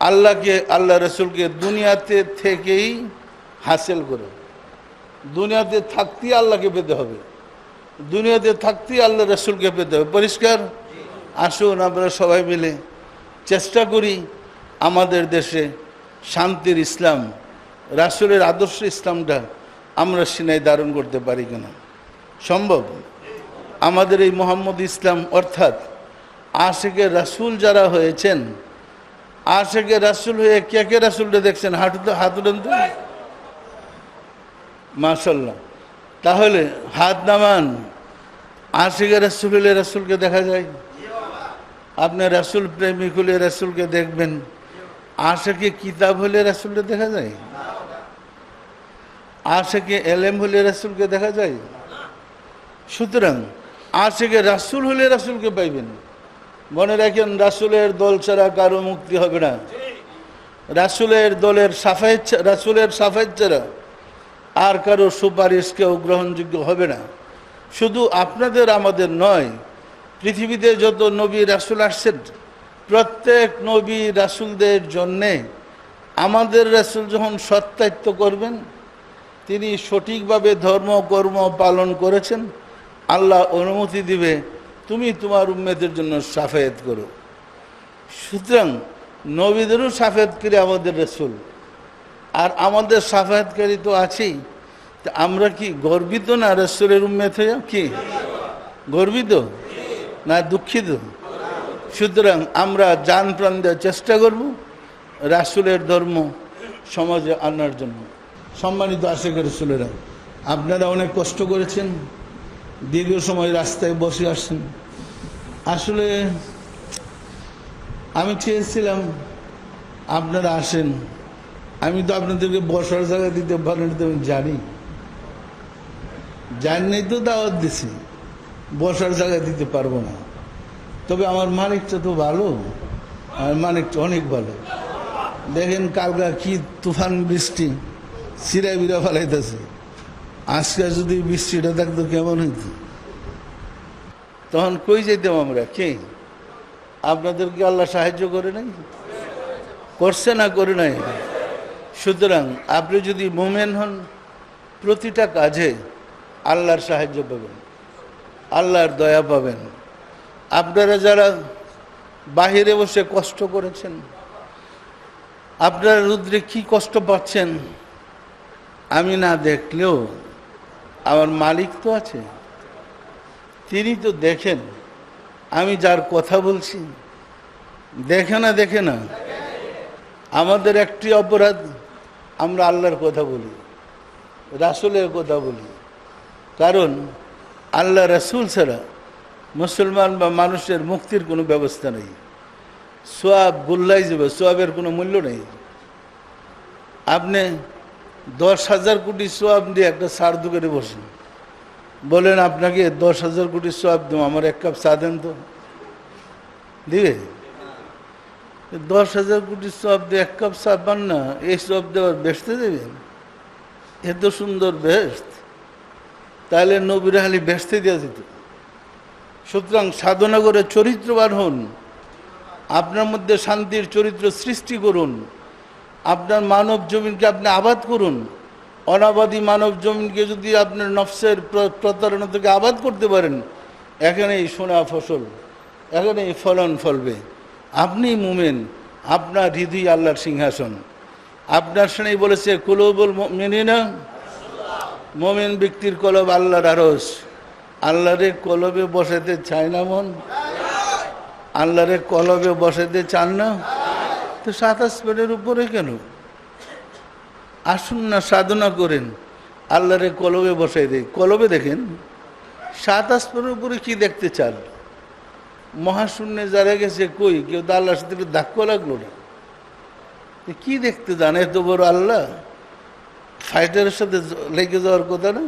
আল্লাহকে, আল্লাহ রসুলকে দুনিয়াতে থেকেই হাসিল করে। দুনিয়াতে থাকতেই আল্লাহকে পেতে হবে, দুনিয়াতে থাকতেই আল্লাহ রসুলকে পেতে হবে। পরিষ্কার? আসুন আমরা সবাই মিলে চেষ্টা করি আমাদের দেশে শান্তির ইসলাম, রাসূলের আদর্শ ইসলামটা আমরা সিনায় ধারণ করতে পারি কিনা। সম্ভব? আমাদের এই মুহাম্মদ ইসলাম অর্থাৎ আশিকে রাসূল যারা হয়েছেন, আশিকে রাসূল হয়ে কে কে রাসূলটা দেখছেন? হাত উঠান তো, মাশাআল্লাহ। তাহলে হাত নামান। আশিকে রাসূল হলে রাসূলকে দেখা যায়। আপনি রাসূল প্রেমিক হলে রাসূলকে দেখবেন। আশিকে কিতাব হলে রাসূলকে দেখা যায়? আশিকে এলেম হলে রাসূলকে দেখা যায়? সুতরাং আশিকে রাসূল হলে রাসূলকে পাইবেন। মনে রাখেন, রাসূলের দল ছাড়া কারো মুক্তি হবে না। রাসূলের দলের সাফায়েত, রাসূলের সাফায়েত ছাড়া আর কারো সুপারিশ কেউ গ্রহণযোগ্য হবে না। শুধু আপনাদের আমাদের নয়, পৃথিবীতে যত নবী রাসূল আসছেন, প্রত্যেক নবী রাসূলদের জন্যে আমাদের রাসূল যখন সত্যায়িত করবেন, তিনি সঠিকভাবে ধর্ম কর্ম পালন করেছেন, আল্লাহ অনুমতি দিবে তুমি তোমার উম্মতের জন্য সাফায়েত করো। সুতরাং নবীদেরও সাফায়েতকারী আমাদের রাসূল, আর আমাদের সাফায়েতকারী তো আছেই। তা আমরা কি গর্বিত না রাসূলের উম্মত হয়ে? কি গর্বিত না দুঃখিত? সুতরাং আমরা জান প্রাণ দেওয়ার চেষ্টা করব রাসূলের ধর্ম সমাজে আনার জন্য। সম্মানিত আশিক রাসূলেরা, আপনারা অনেক কষ্ট করেছেন, দীর্ঘ সময় রাস্তায় বসে আসছেন। আসলে আমি চেয়েছিলাম আপনারা আসেন, আমি তো আপনাদেরকে বসার জায়গা দিতে পারেন, তো আমি জানি তো দাওয়াত দিছি, বসার জায়গা দিতে পারবো না। তবে আমার মালিকটা তো ভালো, আমার মালিকটা অনেক ভালো। দেখেন কালকা কি তুফান বৃষ্টি চিরাই বিরা ফেলাইতেছে, আজকে যদি বৃষ্টিটা থাকতো কেমন হইতো, তখন কই যেতাম আমরা? কে আপনাদেরকে আল্লাহ সাহায্য করে নাই? করছে না করে নাই? সুতরাং আপনি যদি মুমিন হন, প্রতিটা কাজে আল্লাহর সাহায্য পাবেন, আল্লাহর দয়া পাবেন। আপনারা যারা বাহিরে বসে কষ্ট করেছেন, আপনারা রুদ্রে কি কষ্ট পাচ্ছেন আমি না দেখলেও আমার মালিক তো আছে, তিনি তো দেখেন। আমি যার কথা বলছি দেখে না। আমাদের একটি অপরাধ, আমরা আল্লাহর কথা বলি, রাসূলের কথা বলি। কারণ আল্লাহ রাসূল ছাড়া মুসলমান বা মানুষের মুক্তির কোনো ব্যবস্থা নেই। সোয়াব গুল্লাই যাবে, সোয়াবের কোনো মূল্য নেই। আপনি 10,000 কোটি সোয়াব দিয়ে একটা চার দোকানে বসেন, বলেন আপনাকে 10,000 কোটি সোয়াব দেবো, আমার এক কাপ চা দেন তো, দিবে? 10,000 কোটি সোয়াব দিয়ে এক কাপ চা পান না, এই সোয়াব দেওয়ার বেসতে দেবেন? এত সুন্দর বেস্ট, তাহলে নবীর হালি বেসতে দেওয়া যেত। সুতরাং সাধনা করে চরিত্রবান হন, আপনার মধ্যে শান্তির চরিত্র সৃষ্টি করুন, আপনার মানব জমিনকে আপনি আবাদ করুন। অনাবাদী মানব জমিনকে যদি আপনার নফসের প্রতারণা থেকে আবাদ করতে পারেন, এখানেই সোনা ফসল, এখানেই ফলন ফলবে। আপনি মুমিন, আপনার হৃদয় আল্লাহর সিংহাসন। আপনার শুনেই বলেছে কুলুবুল মুমিনিনা, মুমিন ব্যক্তির কলব আল্লাহর আরশ। আল্লাহরে কলবে বসাতে চায় না মন? আল্লাহরে কলবে বসাতে চান না তো 7 আসমানের উপরে কেন? আসুন না, সাধনা করেন, আল্লাহরে কলবে বসাই দেয়। কলবে দেখেন 7 আসমানের উপরে কি দেখতে চান? মহাশূন্যে যারা গেছে, কই কেউ তো আল্লাহর সাথে ধাক্কা লাগলো না, কি দেখতে যান? এত বড় আল্লাহ, ফাইটারের সাথে লেগে যাওয়ার কথা না।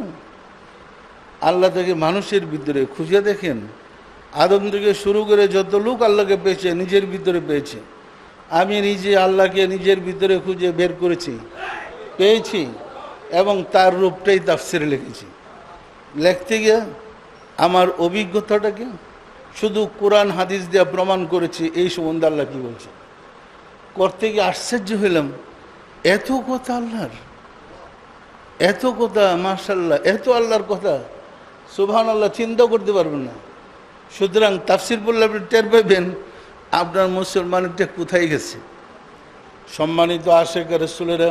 আল্লাহ থেকে মানুষের ভিতরে খুঁজে দেখেন, আদম থেকে শুরু করে যত লোক আল্লাহকে পেয়েছে নিজের ভিতরে পেয়েছে। আমি নিজে আল্লাহকে নিজের ভিতরে খুঁজে বের করেছি, পেয়েছি, এবং তার রূপটাই তাফসিরে লিখেছি। লিখতে গিয়ে আমার অভিজ্ঞতাটাকে শুধু কোরআন হাদিস দিয়ে প্রমাণ করেছি এই সম্বন্ধে আল্লাহ কী বলছে। করতে গিয়ে আশ্চর্য হইলাম, এত কথা আল্লাহর, এত কথা, মাশাআল্লাহ, এত আল্লাহর কথা, সুবহানাল্লাহ, চিন্তা করতে পারবেন না। সুতরাং তাফসির বললে আপনি টের পাবেন আপনার মুসলমানটা কোথায় গেছে। সম্মানিত আশিক রাসূলেরা,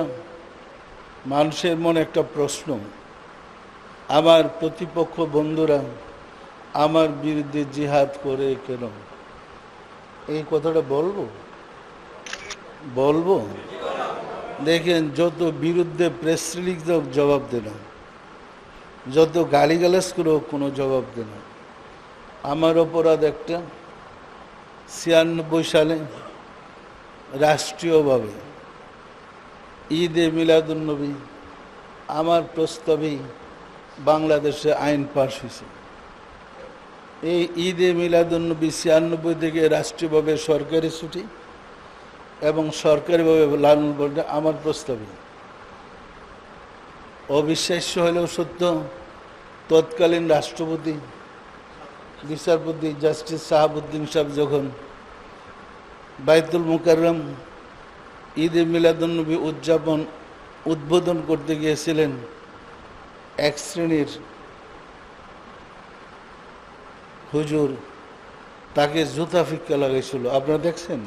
মানুষের মনে একটা প্রশ্ন, আমার প্রতিপক্ষ বন্ধুরা আমার বিরুদ্ধে জিহাদ করে কেন? এই কথাটা বলবো? দেখেন, যত বিরুদ্ধে প্রেস রিলিজ হোক জবাব দেন, যত গালিগালাজ করে হোক কোনো জবাব দেন। আমার অপরাধ একটা, 96 সালে রাষ্ট্রীয়ভাবে ঈদে মিলাদুন্নবী আমার প্রস্তাবেই বাংলাদেশে আইন পাস হয়েছে। এই ঈদে মিলাদুন্নবী 96 থেকে রাষ্ট্রীয়ভাবে সরকারি ছুটি এবং সরকারিভাবে লালন পালন আমার প্রস্তাবে। অবিশ্বাস্য হলেও সত্য, তৎকালীন রাষ্ট্রপতি বিচারপতি জাস্টিস শাহাবুদ্দিন সাহেব যখন বাইতুল মুকাররম ঈদে মিলাদুন্নবী উদ্বোধন করতে গিয়েছিলেন, এক শ্রেণীর হুজুর তাকে জুতা ফিক্কা লাগাইছিল, আপনারা দেখছেন।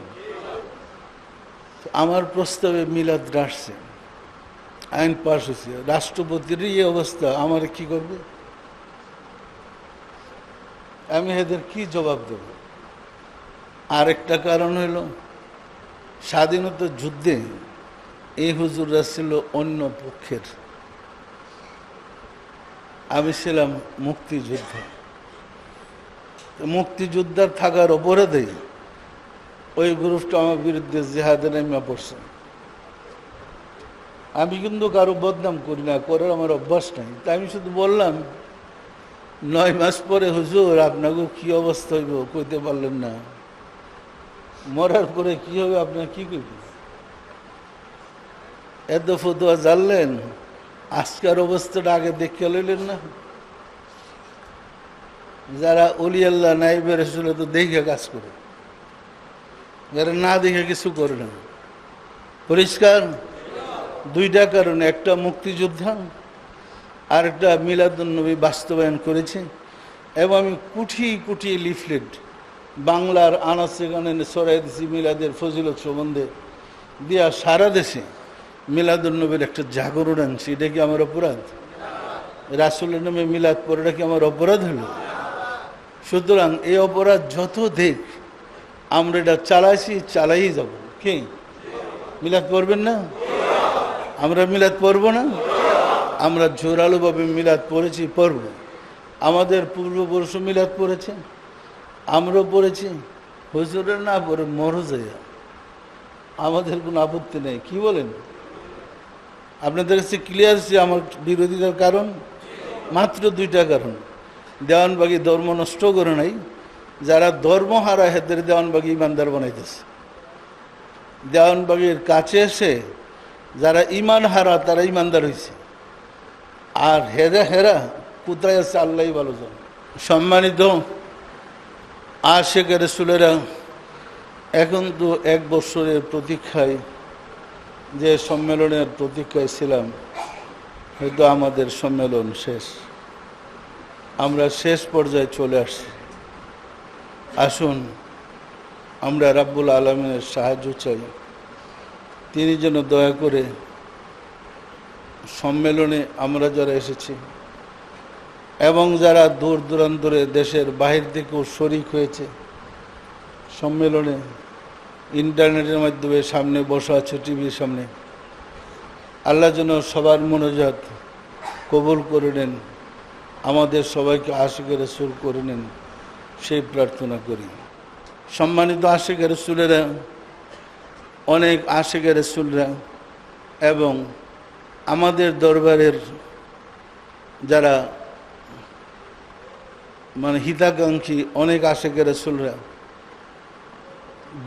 আমার প্রস্তাবে মিলাদ আসছে, আইন পাশ হয়েছে, রাষ্ট্রপতিরই এই অবস্থা, আমার কি করবে? আমি এদের কি জবাব দেব? আরেকটা কারণ হইল, স্বাধীনতা যুদ্ধে এই হুজুররা ছিল অন্য পক্ষের, আমি ছিলাম মুক্তিযোদ্ধা। মুক্তিযোদ্ধার থাকার অপরাধে ওই গ্রুপটা আমার বিরুদ্ধে জিহাদে নেমে পড়ছে। আমি কিন্তু কারো বদনাম করি না, করার আমার অভ্যাস নাই। তাই আমি শুধু বললাম 9 মাস পরে হুজুর আপনাকে কি অবস্থা হইব কইতে পারলেন না, মরার পরে কি হবে আপনার কি করবেন? এত ফতুয়া জানলেন, আজকের অবস্থাটা আগে দেখে লইলেন না? যারা অলি আল্লাহ নাই বেরোছিল তো দেখে কাজ করে, যারা না দেখে কিছু করে না। পরিষ্কার দুইটা কারণ, একটা মুক্তিযোদ্ধা আর একটা মিলাদুন্নবী বাস্তবায়ন করেছে। এবং আমি কুঠি কুঠি লিফলেট বাংলার আনাচে গানে ছড়াই দিছি মিলাদের ফজিলত সম্বন্ধে দিয়া সারা দেশে মিলাদুন্নবীর একটা জাগরণ আনছি। এটা কি আমার অপরাধ? রাসূলের নামে মিলাদ পড়াটা কি আমার অপরাধ হলো? সুতরাং এই অপরাধ যত দেখ, আমরা এটা চালাইছি, চালাই যাব। কি মিলাদ পড়বেন না? আমরা মিলাদ পড়ব না? আমরা জোরালোভাবে মিলাদ পড়েছি, পড়ব। আমাদের পূর্বপুরুষ মিলাদ পড়েছে, আমরাও পড়েছি। হুজুরের না পড়ে মরজাইয়া আমাদের কোনো আপত্তি নেই। কি বলেন? আপনাদের কাছে ক্লিয়ার আছে আমার বিরোধিতার কারণ? মাত্র দুইটা কারণ। দেওয়ানবাগি ধর্ম নষ্ট করে নাই, যারা ধর্ম হারা হেদের দেওয়ানবাগি ইমানদার বানাইতেছে। দেওয়ানবাগির কাছে এসে যারা ইমান হারা তারা ইমানদার হয়েছে, আর হেরা হেরা কোথায় আছে আল্লাহ ভালো জানে। সম্মানিত আশিক রাসূলেরা, এখন তো 1 বছরের প্রতীক্ষায়, যে সম্মেলনের প্রতীক্ষায় ছিলাম, হয়তো আমাদের সম্মেলন শেষ, আমরা শেষ পর্যায়ে চলে আসছি। আসুন আমরা রাব্বুল আলামিনের সাহায্য চাই, তিনি যেন দয়া করে সম্মেলনে আমরা যারা এসেছি এবং যারা দূর দূরান্তরে দেশের বাহির থেকেও শরিক হয়েছে সম্মেলনে, ইন্টারনেটের মাধ্যমে সামনে বসা আছে টিভির সামনে, আল্লাহ যেন সবার মনোজাত কবুল করে নেন, আমাদের সবাইকে আশিকে রাসূল করে নেন, সেই প্রার্থনা করি। সম্মানিত আশিকে রাসূলেরা, অনেক আশিকে রাসূলরা এবং আমাদের দরবারের যারা মানে হিতাকাঙ্ক্ষী অনেক আশিকে রাসূলরা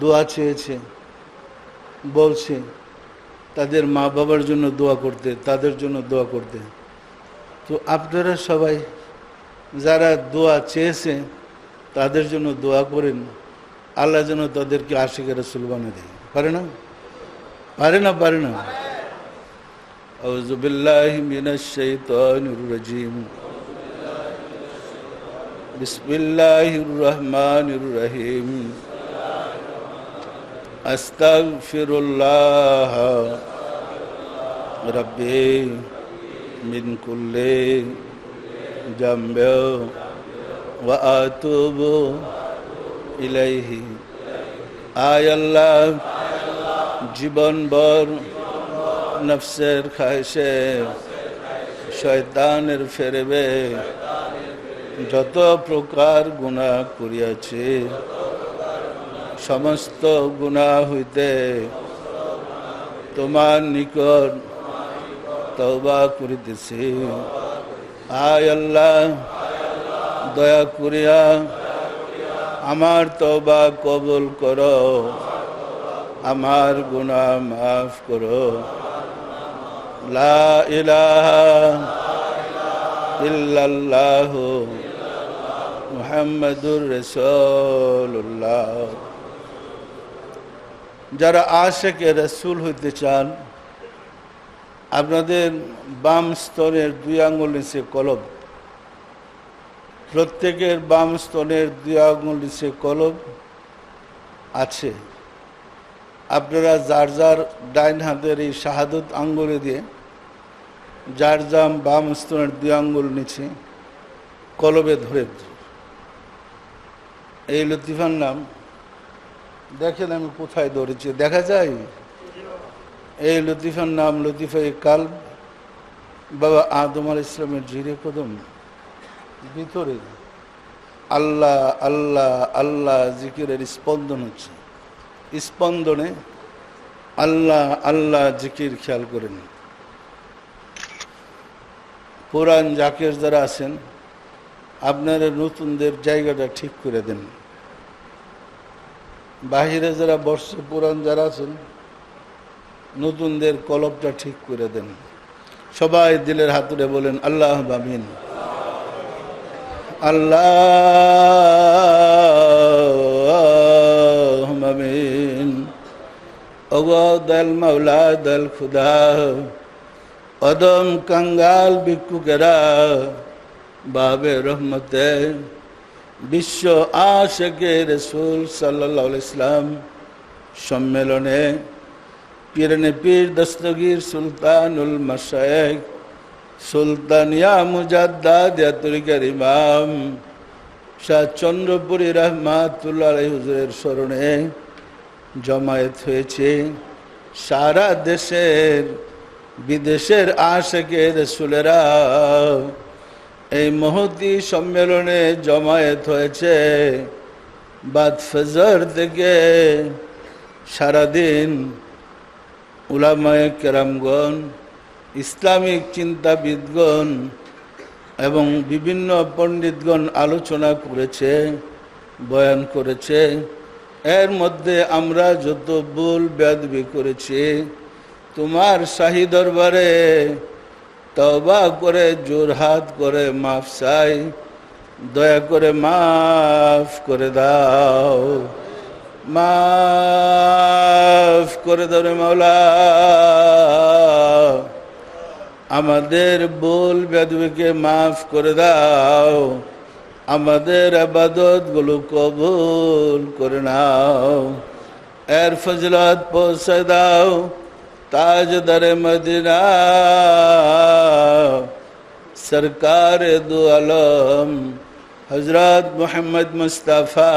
দোয়া চেয়েছে, বলছে তাদের মা বাবার জন্য দোয়া করতে, তাদের জন্য দোয়া করতে। তো আপনারা সবাই যারা দোয়া চেয়েছে তাদের জন্য দোয়া করেন, আল্লাহ যেন তাদেরকে আশিকে রাসূল বানিয়ে দেয়। পারে না? পারে না? পারে না? আউযু বিল্লাহি মিনাশ শাইতানির রাজীম। বিসমিল্লাহির রহমানির রহিম। আস্তাগফিরুল্লাহ রাব্বি মিন কুল্লি জামবি ওয়া আতুবু ইলাইহি। আয় আল্লাহ, জীবনভর নফসের খায়েশে শয়তানের ফেরবে যত প্রকার গুনাহ করিয়াছি, সমস্ত গুনাহ হইতে তোমার নিকট তওবা করিতেছি। আয় আল্লাহ, দয়া করিয়া আমার তওবা কবুল করো, আমার গুনাহ মাফ করো। লা ইলাহা ইল্লাল্লাহু মুহাম্মাদুর রাসূলুল্লাহ। যারা আশিকে রাসূল হইতে চান, আপনাদের বাম স্তনের 2 আঙ্গুল নিচে কলব, প্রত্যেকের বাম স্তনের 2 আঙ্গুল নিচে কলব আছে। আপনারা যার যার ডাইন হাতের এই শাহাদত আঙ্গুলে দিয়ে যার জাম বাম স্তনের 2 আঙ্গুল নিচে কলবে ধরে। এই লতিফার নাম দেখেন আমি কোথায় ধরেছি, দেখা যায়? এই লতিফার নাম লতিফায়ে কালব, বাবা আদম আলাইহিস সালামের জিরে কদম ভিতরে আল্লাহ আল্লাহ আল্লাহ জিকিরের স্পন্দন হচ্ছে। স্পন্দনে আল্লাহ আল্লাহ জিকির খেয়াল করেন। পুরান জাকের যারা আছেন আপনারা নতুনদের জায়গাটা ঠিক করে দেন। বাহিরে যারা বসছে পুরান যারা আছেন নতুনদের কলবটা ঠিক করে দেন। সবাই দিলের হাতুড়ে বলেন আল্লাহ আমিন। আল্লাহ আমিন। ওগো দয়াল মাওলা দয়াল খুদা, অদম কাঙ্গাল ভিক্ষুকেরা বাবে রহমতে বিশ্ব আশিকে রাসূল সাল্লাল্লাহু আলাইহি সাল্লাম সম্মেলনে পীরনে পীর দস্তগীর সুলতানুল মাশায়েখ সুলতানিয়া মুজাদ্দাদিয়া তরিকার ইমাম শাহ চন্দ্রপুরী রহমাতুল্লাহ আলাইহি হুজুরের স্মরণে জমায়েত হয়েছে। সারা দেশের বিদেশের আশিকে রাসূলেরা এই মহতি সম্মেলনে জমায়েত হয়েছে। বাদ ফজর থেকে সারাদিন উলামায়ে কেরামগণ, ইসলামিক চিন্তাবিদগণ এবং বিভিন্ন পণ্ডিতগণ আলোচনা করেছে, বয়ান করেছে। এর মধ্যে আমরা যত ভুল বেয়াদবি করেছি তোমার শাহী দরবারে তওবা করে জোরহাত করে মাফ চাই, দয়া করে মাফ করে দাও, মাফ করে দাও রে মাওলা। আমাদের ভুল বেয়াদবিকে মাফ করে দাও, আমাদের ইবাদত গুলো কবুল করে নাও। এর ফজলত পৌঁছে দাও তাজদারে মদিনা সরকার দু আলম হযরত মুহাম্মদ মুস্তাফা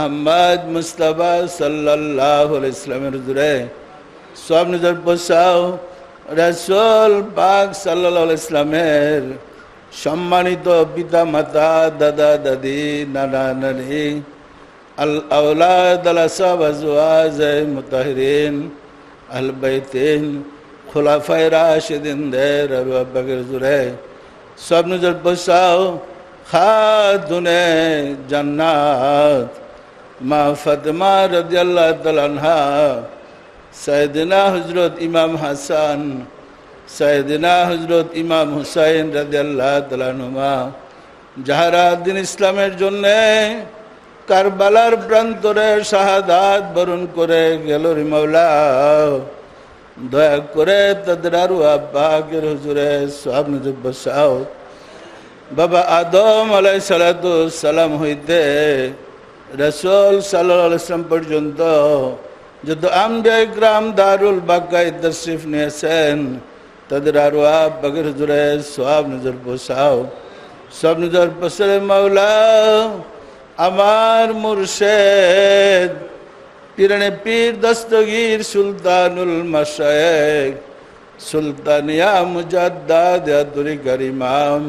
আহমদ মুস্তাফা সাল্লাল্লাহু আলাইহি ওয়াসাল্লামের হুজুরে সব নজর বসাও। রাসূল পাক সাল্লাল্লাহু আলাইহি ওয়াসাল্লামের সম্মানিত পিতা মাতা, দাদা দাদি, নানা নানি, আল আওলাদ আল আসহাব আজওয়াজ মুতাহহিরিন আল বাইতিন খুলাফায়ে রাশিদিনদের আবু বকর হুজুরে সব নজর বসাও। খাতুনে জান্নাত মা ফাতেমা রাদিয়াল্লাহু তাআলা আনহা, সাইয়েদনা হযরত ইমাম হাসান, সাইয়েদনা হযরত ইমাম হুসাইন রাদিয়াল্লাহু তাআলা আনহুমা যাহারা দিন ইসলামের জন্য কারবালার প্রান্তরে শাহাদাত বরণ করে গেল রে মাওলা, দয়া করে তাদের আরওয়াহ পাকের হুজুরে সওয়াব নজর বসাও। বাবা আদম আলাইহিস সালাতু সালাম হইতে রাসূল সাল্লাল্লাহু আলাইহি ওয়াসাল্লাম পর্যন্ত যত আম্বিয়া ইকরাম দারুল বাকায়ে তাশরিফ নিয়েছেন তাদের আরওয়াহ পাকের হুজুরে সওয়াব নজর বসাও। সব নজর বসারে মাওলা। আমার মুর্শিদ পীরনে পীর দস্তগীর সুলতানুল মাশায়েখ সুলতানিয়া মুজাদ্দাদিয়া তরিকার ইমাম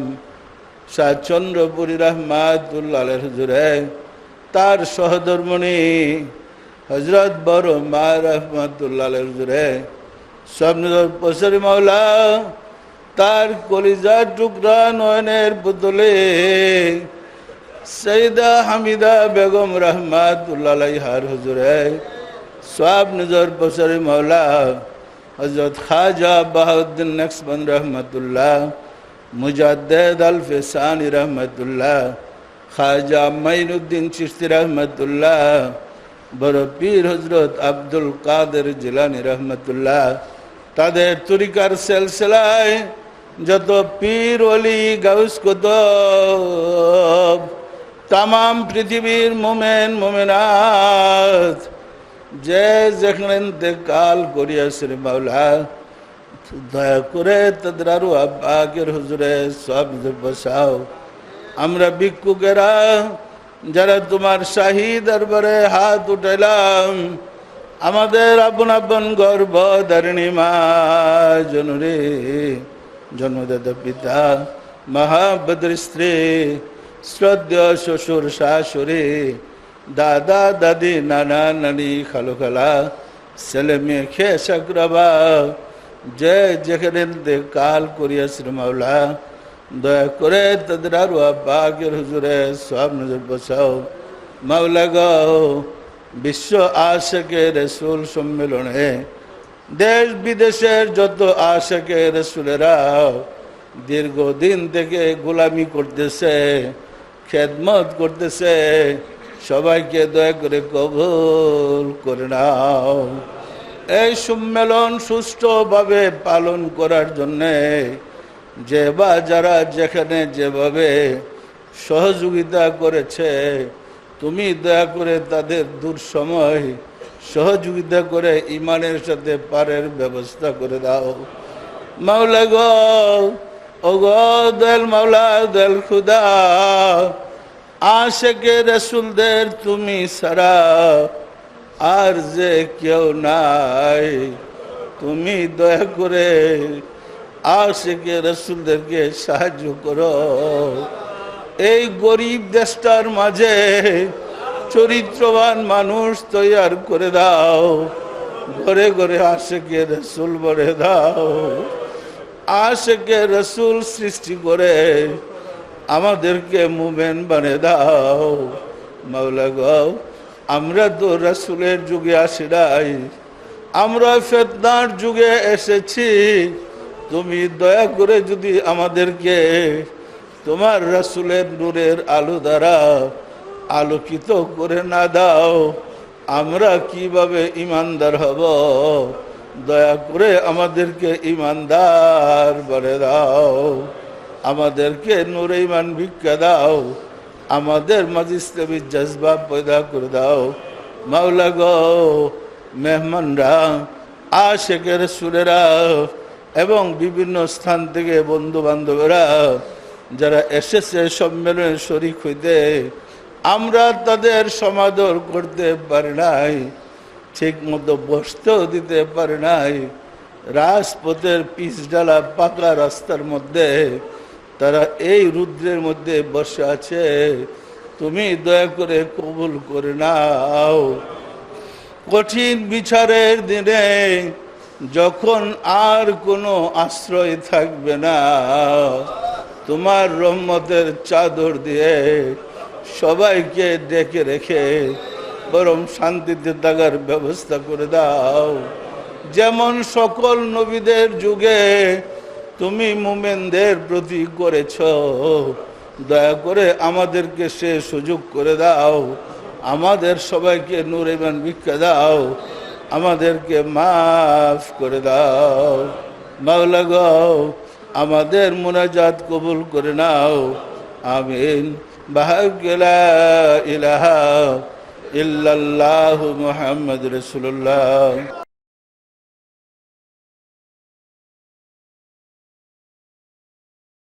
শাহ চন্দ্রপুরী রহমাতুল্লাহ আলাইহি হুজুরে তার সহধর্মণী হযরত বড় মা রহমাতুল্লাহ আলাইহি হুজুরে সব নজর বসারে মাওলা। তার কলিজার টুকরা নয়নের পুতলে সৈয়দা হামিদা বেগম রহমাতুল্লাহ আলাইহার হুজুরে সওয়াব নজর বসারে মাওলা। হযরত খাজা বাহাউদ্দিন নকশবন্দ রহমাতুল্লাহ, মুজাদ্দিদ আল ফিসানি রহমাতুল্লাহ, খাজা মাইনুদ্দিন চিশতি রহমাতুল্লাহ, বড় পীর হযরত আব্দুল কাদের জিলানী রহমাতুল্লাহ, তাদের তরিকার সিলসিলায় যত পীর ওলি গাউস কুতুব তামাম পৃথিবীর মোমেন মোমেনাত যে যেখানে ইন্তেকাল করিয়াছে মাওলা দয়া করে তাদের আরো আব্বাকের হুজুরে সব বসাও। আমরা ভিক্ষুকেরা যারা তোমার শাহী দরবারে হাত উঠাইলাম, আমাদের আপন আপন গর্ভ ধারিণী মা জনরে, জন্মদাতা পিতা, মহাবদ্র স্ত্রী, শ্রদ্ধেয় শ্বশুর শাশুড়ি, দাদা দাদি, নানা নানি, খালু খালা, ছেলে মেয়ে, খেস আকরাবা, যে যেখানে কাল করিয়াছিল মাওলা, দয়া করে তাদের আরো আব্বাকের হুজুরে সব নজর বসাও। মাওলা গো, বিশ্ব আশিকে রসুল সম্মেলনে দেশ বিদেশের যত আশিকে রসুলেরা দীর্ঘদিন থেকে গোলামি করতেছে, খেদমত করতেছে, সবাইকে দয়া করে কবুল করে নাও। এই সম্মেলন সুষ্ঠুভাবে পালন করার জন্যে যে বা যারা যেখানে যেভাবে সহযোগিতা করেছে, তুমি দয়া করে তাদের দুঃসময় সহযোগিতা করে ইমানের সাথে পারের ব্যবস্থা করে দাও। মাওলা গো, ও গো দয়াল মাওলা, দয়াল খুদা, আশিকে রাসূলদের তুমি ছাড়া আর যে কেউ নাই। তুমি দয়া করে আশিকে রাসূলদেরকে সাহায্য করো। এই গরিব দেশটার মাঝে চরিত্রবান মানুষ তৈয়ার করে দাও। ঘরে ঘরে আশিকে রাসূল ভরে দাও। আশিকে রাসূল সৃষ্টি করে আমাদেরকে মুমিন বানিয়ে দাও। মাওলা গো, আমরা তো রাসূলের যুগে আসি নাই, আমরা ফিতনার যুগে এসেছি। তুমি দয়া করে যদি আমাদেরকে তোমার রাসূলের নূরের আলো দ্বারা আলোকিত করে না দাও, আমরা কিভাবে ঈমানদার হব? দয়া করে আমাদেরকে ঈমানদার বানিয়ে দাও। আমাদেরকে নূরে ঈমান ভিক্ষা দাও। আমাদের মাঝে ইসলামী জজবা পয়দা করে দাও। মাওলা গো, মেহমানরা, আশিকে রাসূলেরা এবং বিভিন্ন স্থান থেকে বন্ধু বান্ধবেরা যারা এসেছে সম্মেলনে শরীক হইতে, আমরা তাদের সমাদর করতে পারি নাই, ঠিক মতো বসতেও দিতে পারি নাই। রাজপথের পিচ ডালা পাকা রাস্তার মধ্যে তারা এই রুদ্রের মধ্যে বসে আছে। তুমি দয়া করে কবুল করে নাও। কঠিন বিচারের দিনে যখন আর কোনো আশ্রয় থাকবে না, তোমার রহমতের চাদর দিয়ে সবাইকে ডেকে রেখে বরং শান্তিতে থাকার ব্যবস্থা করে দাও। যেমন সকল নবীদের যুগে তুমি মুমিনদের প্রতি করেছ, দয়া করে আমাদেরকে সে সুযোগ করে দাও। আমাদের সবাইকে নূরে ঈমান ভিক্ষা দাও। আমাদেরকে মাফ করে দাও। মাওলা গো, আমাদের মুনাজাত কবুল করে নাও। আমিন। বাহাগ্লা ইলাহা ইল্লাল্লাহু মুহাম্মাদুর রাসূলুল্লাহ।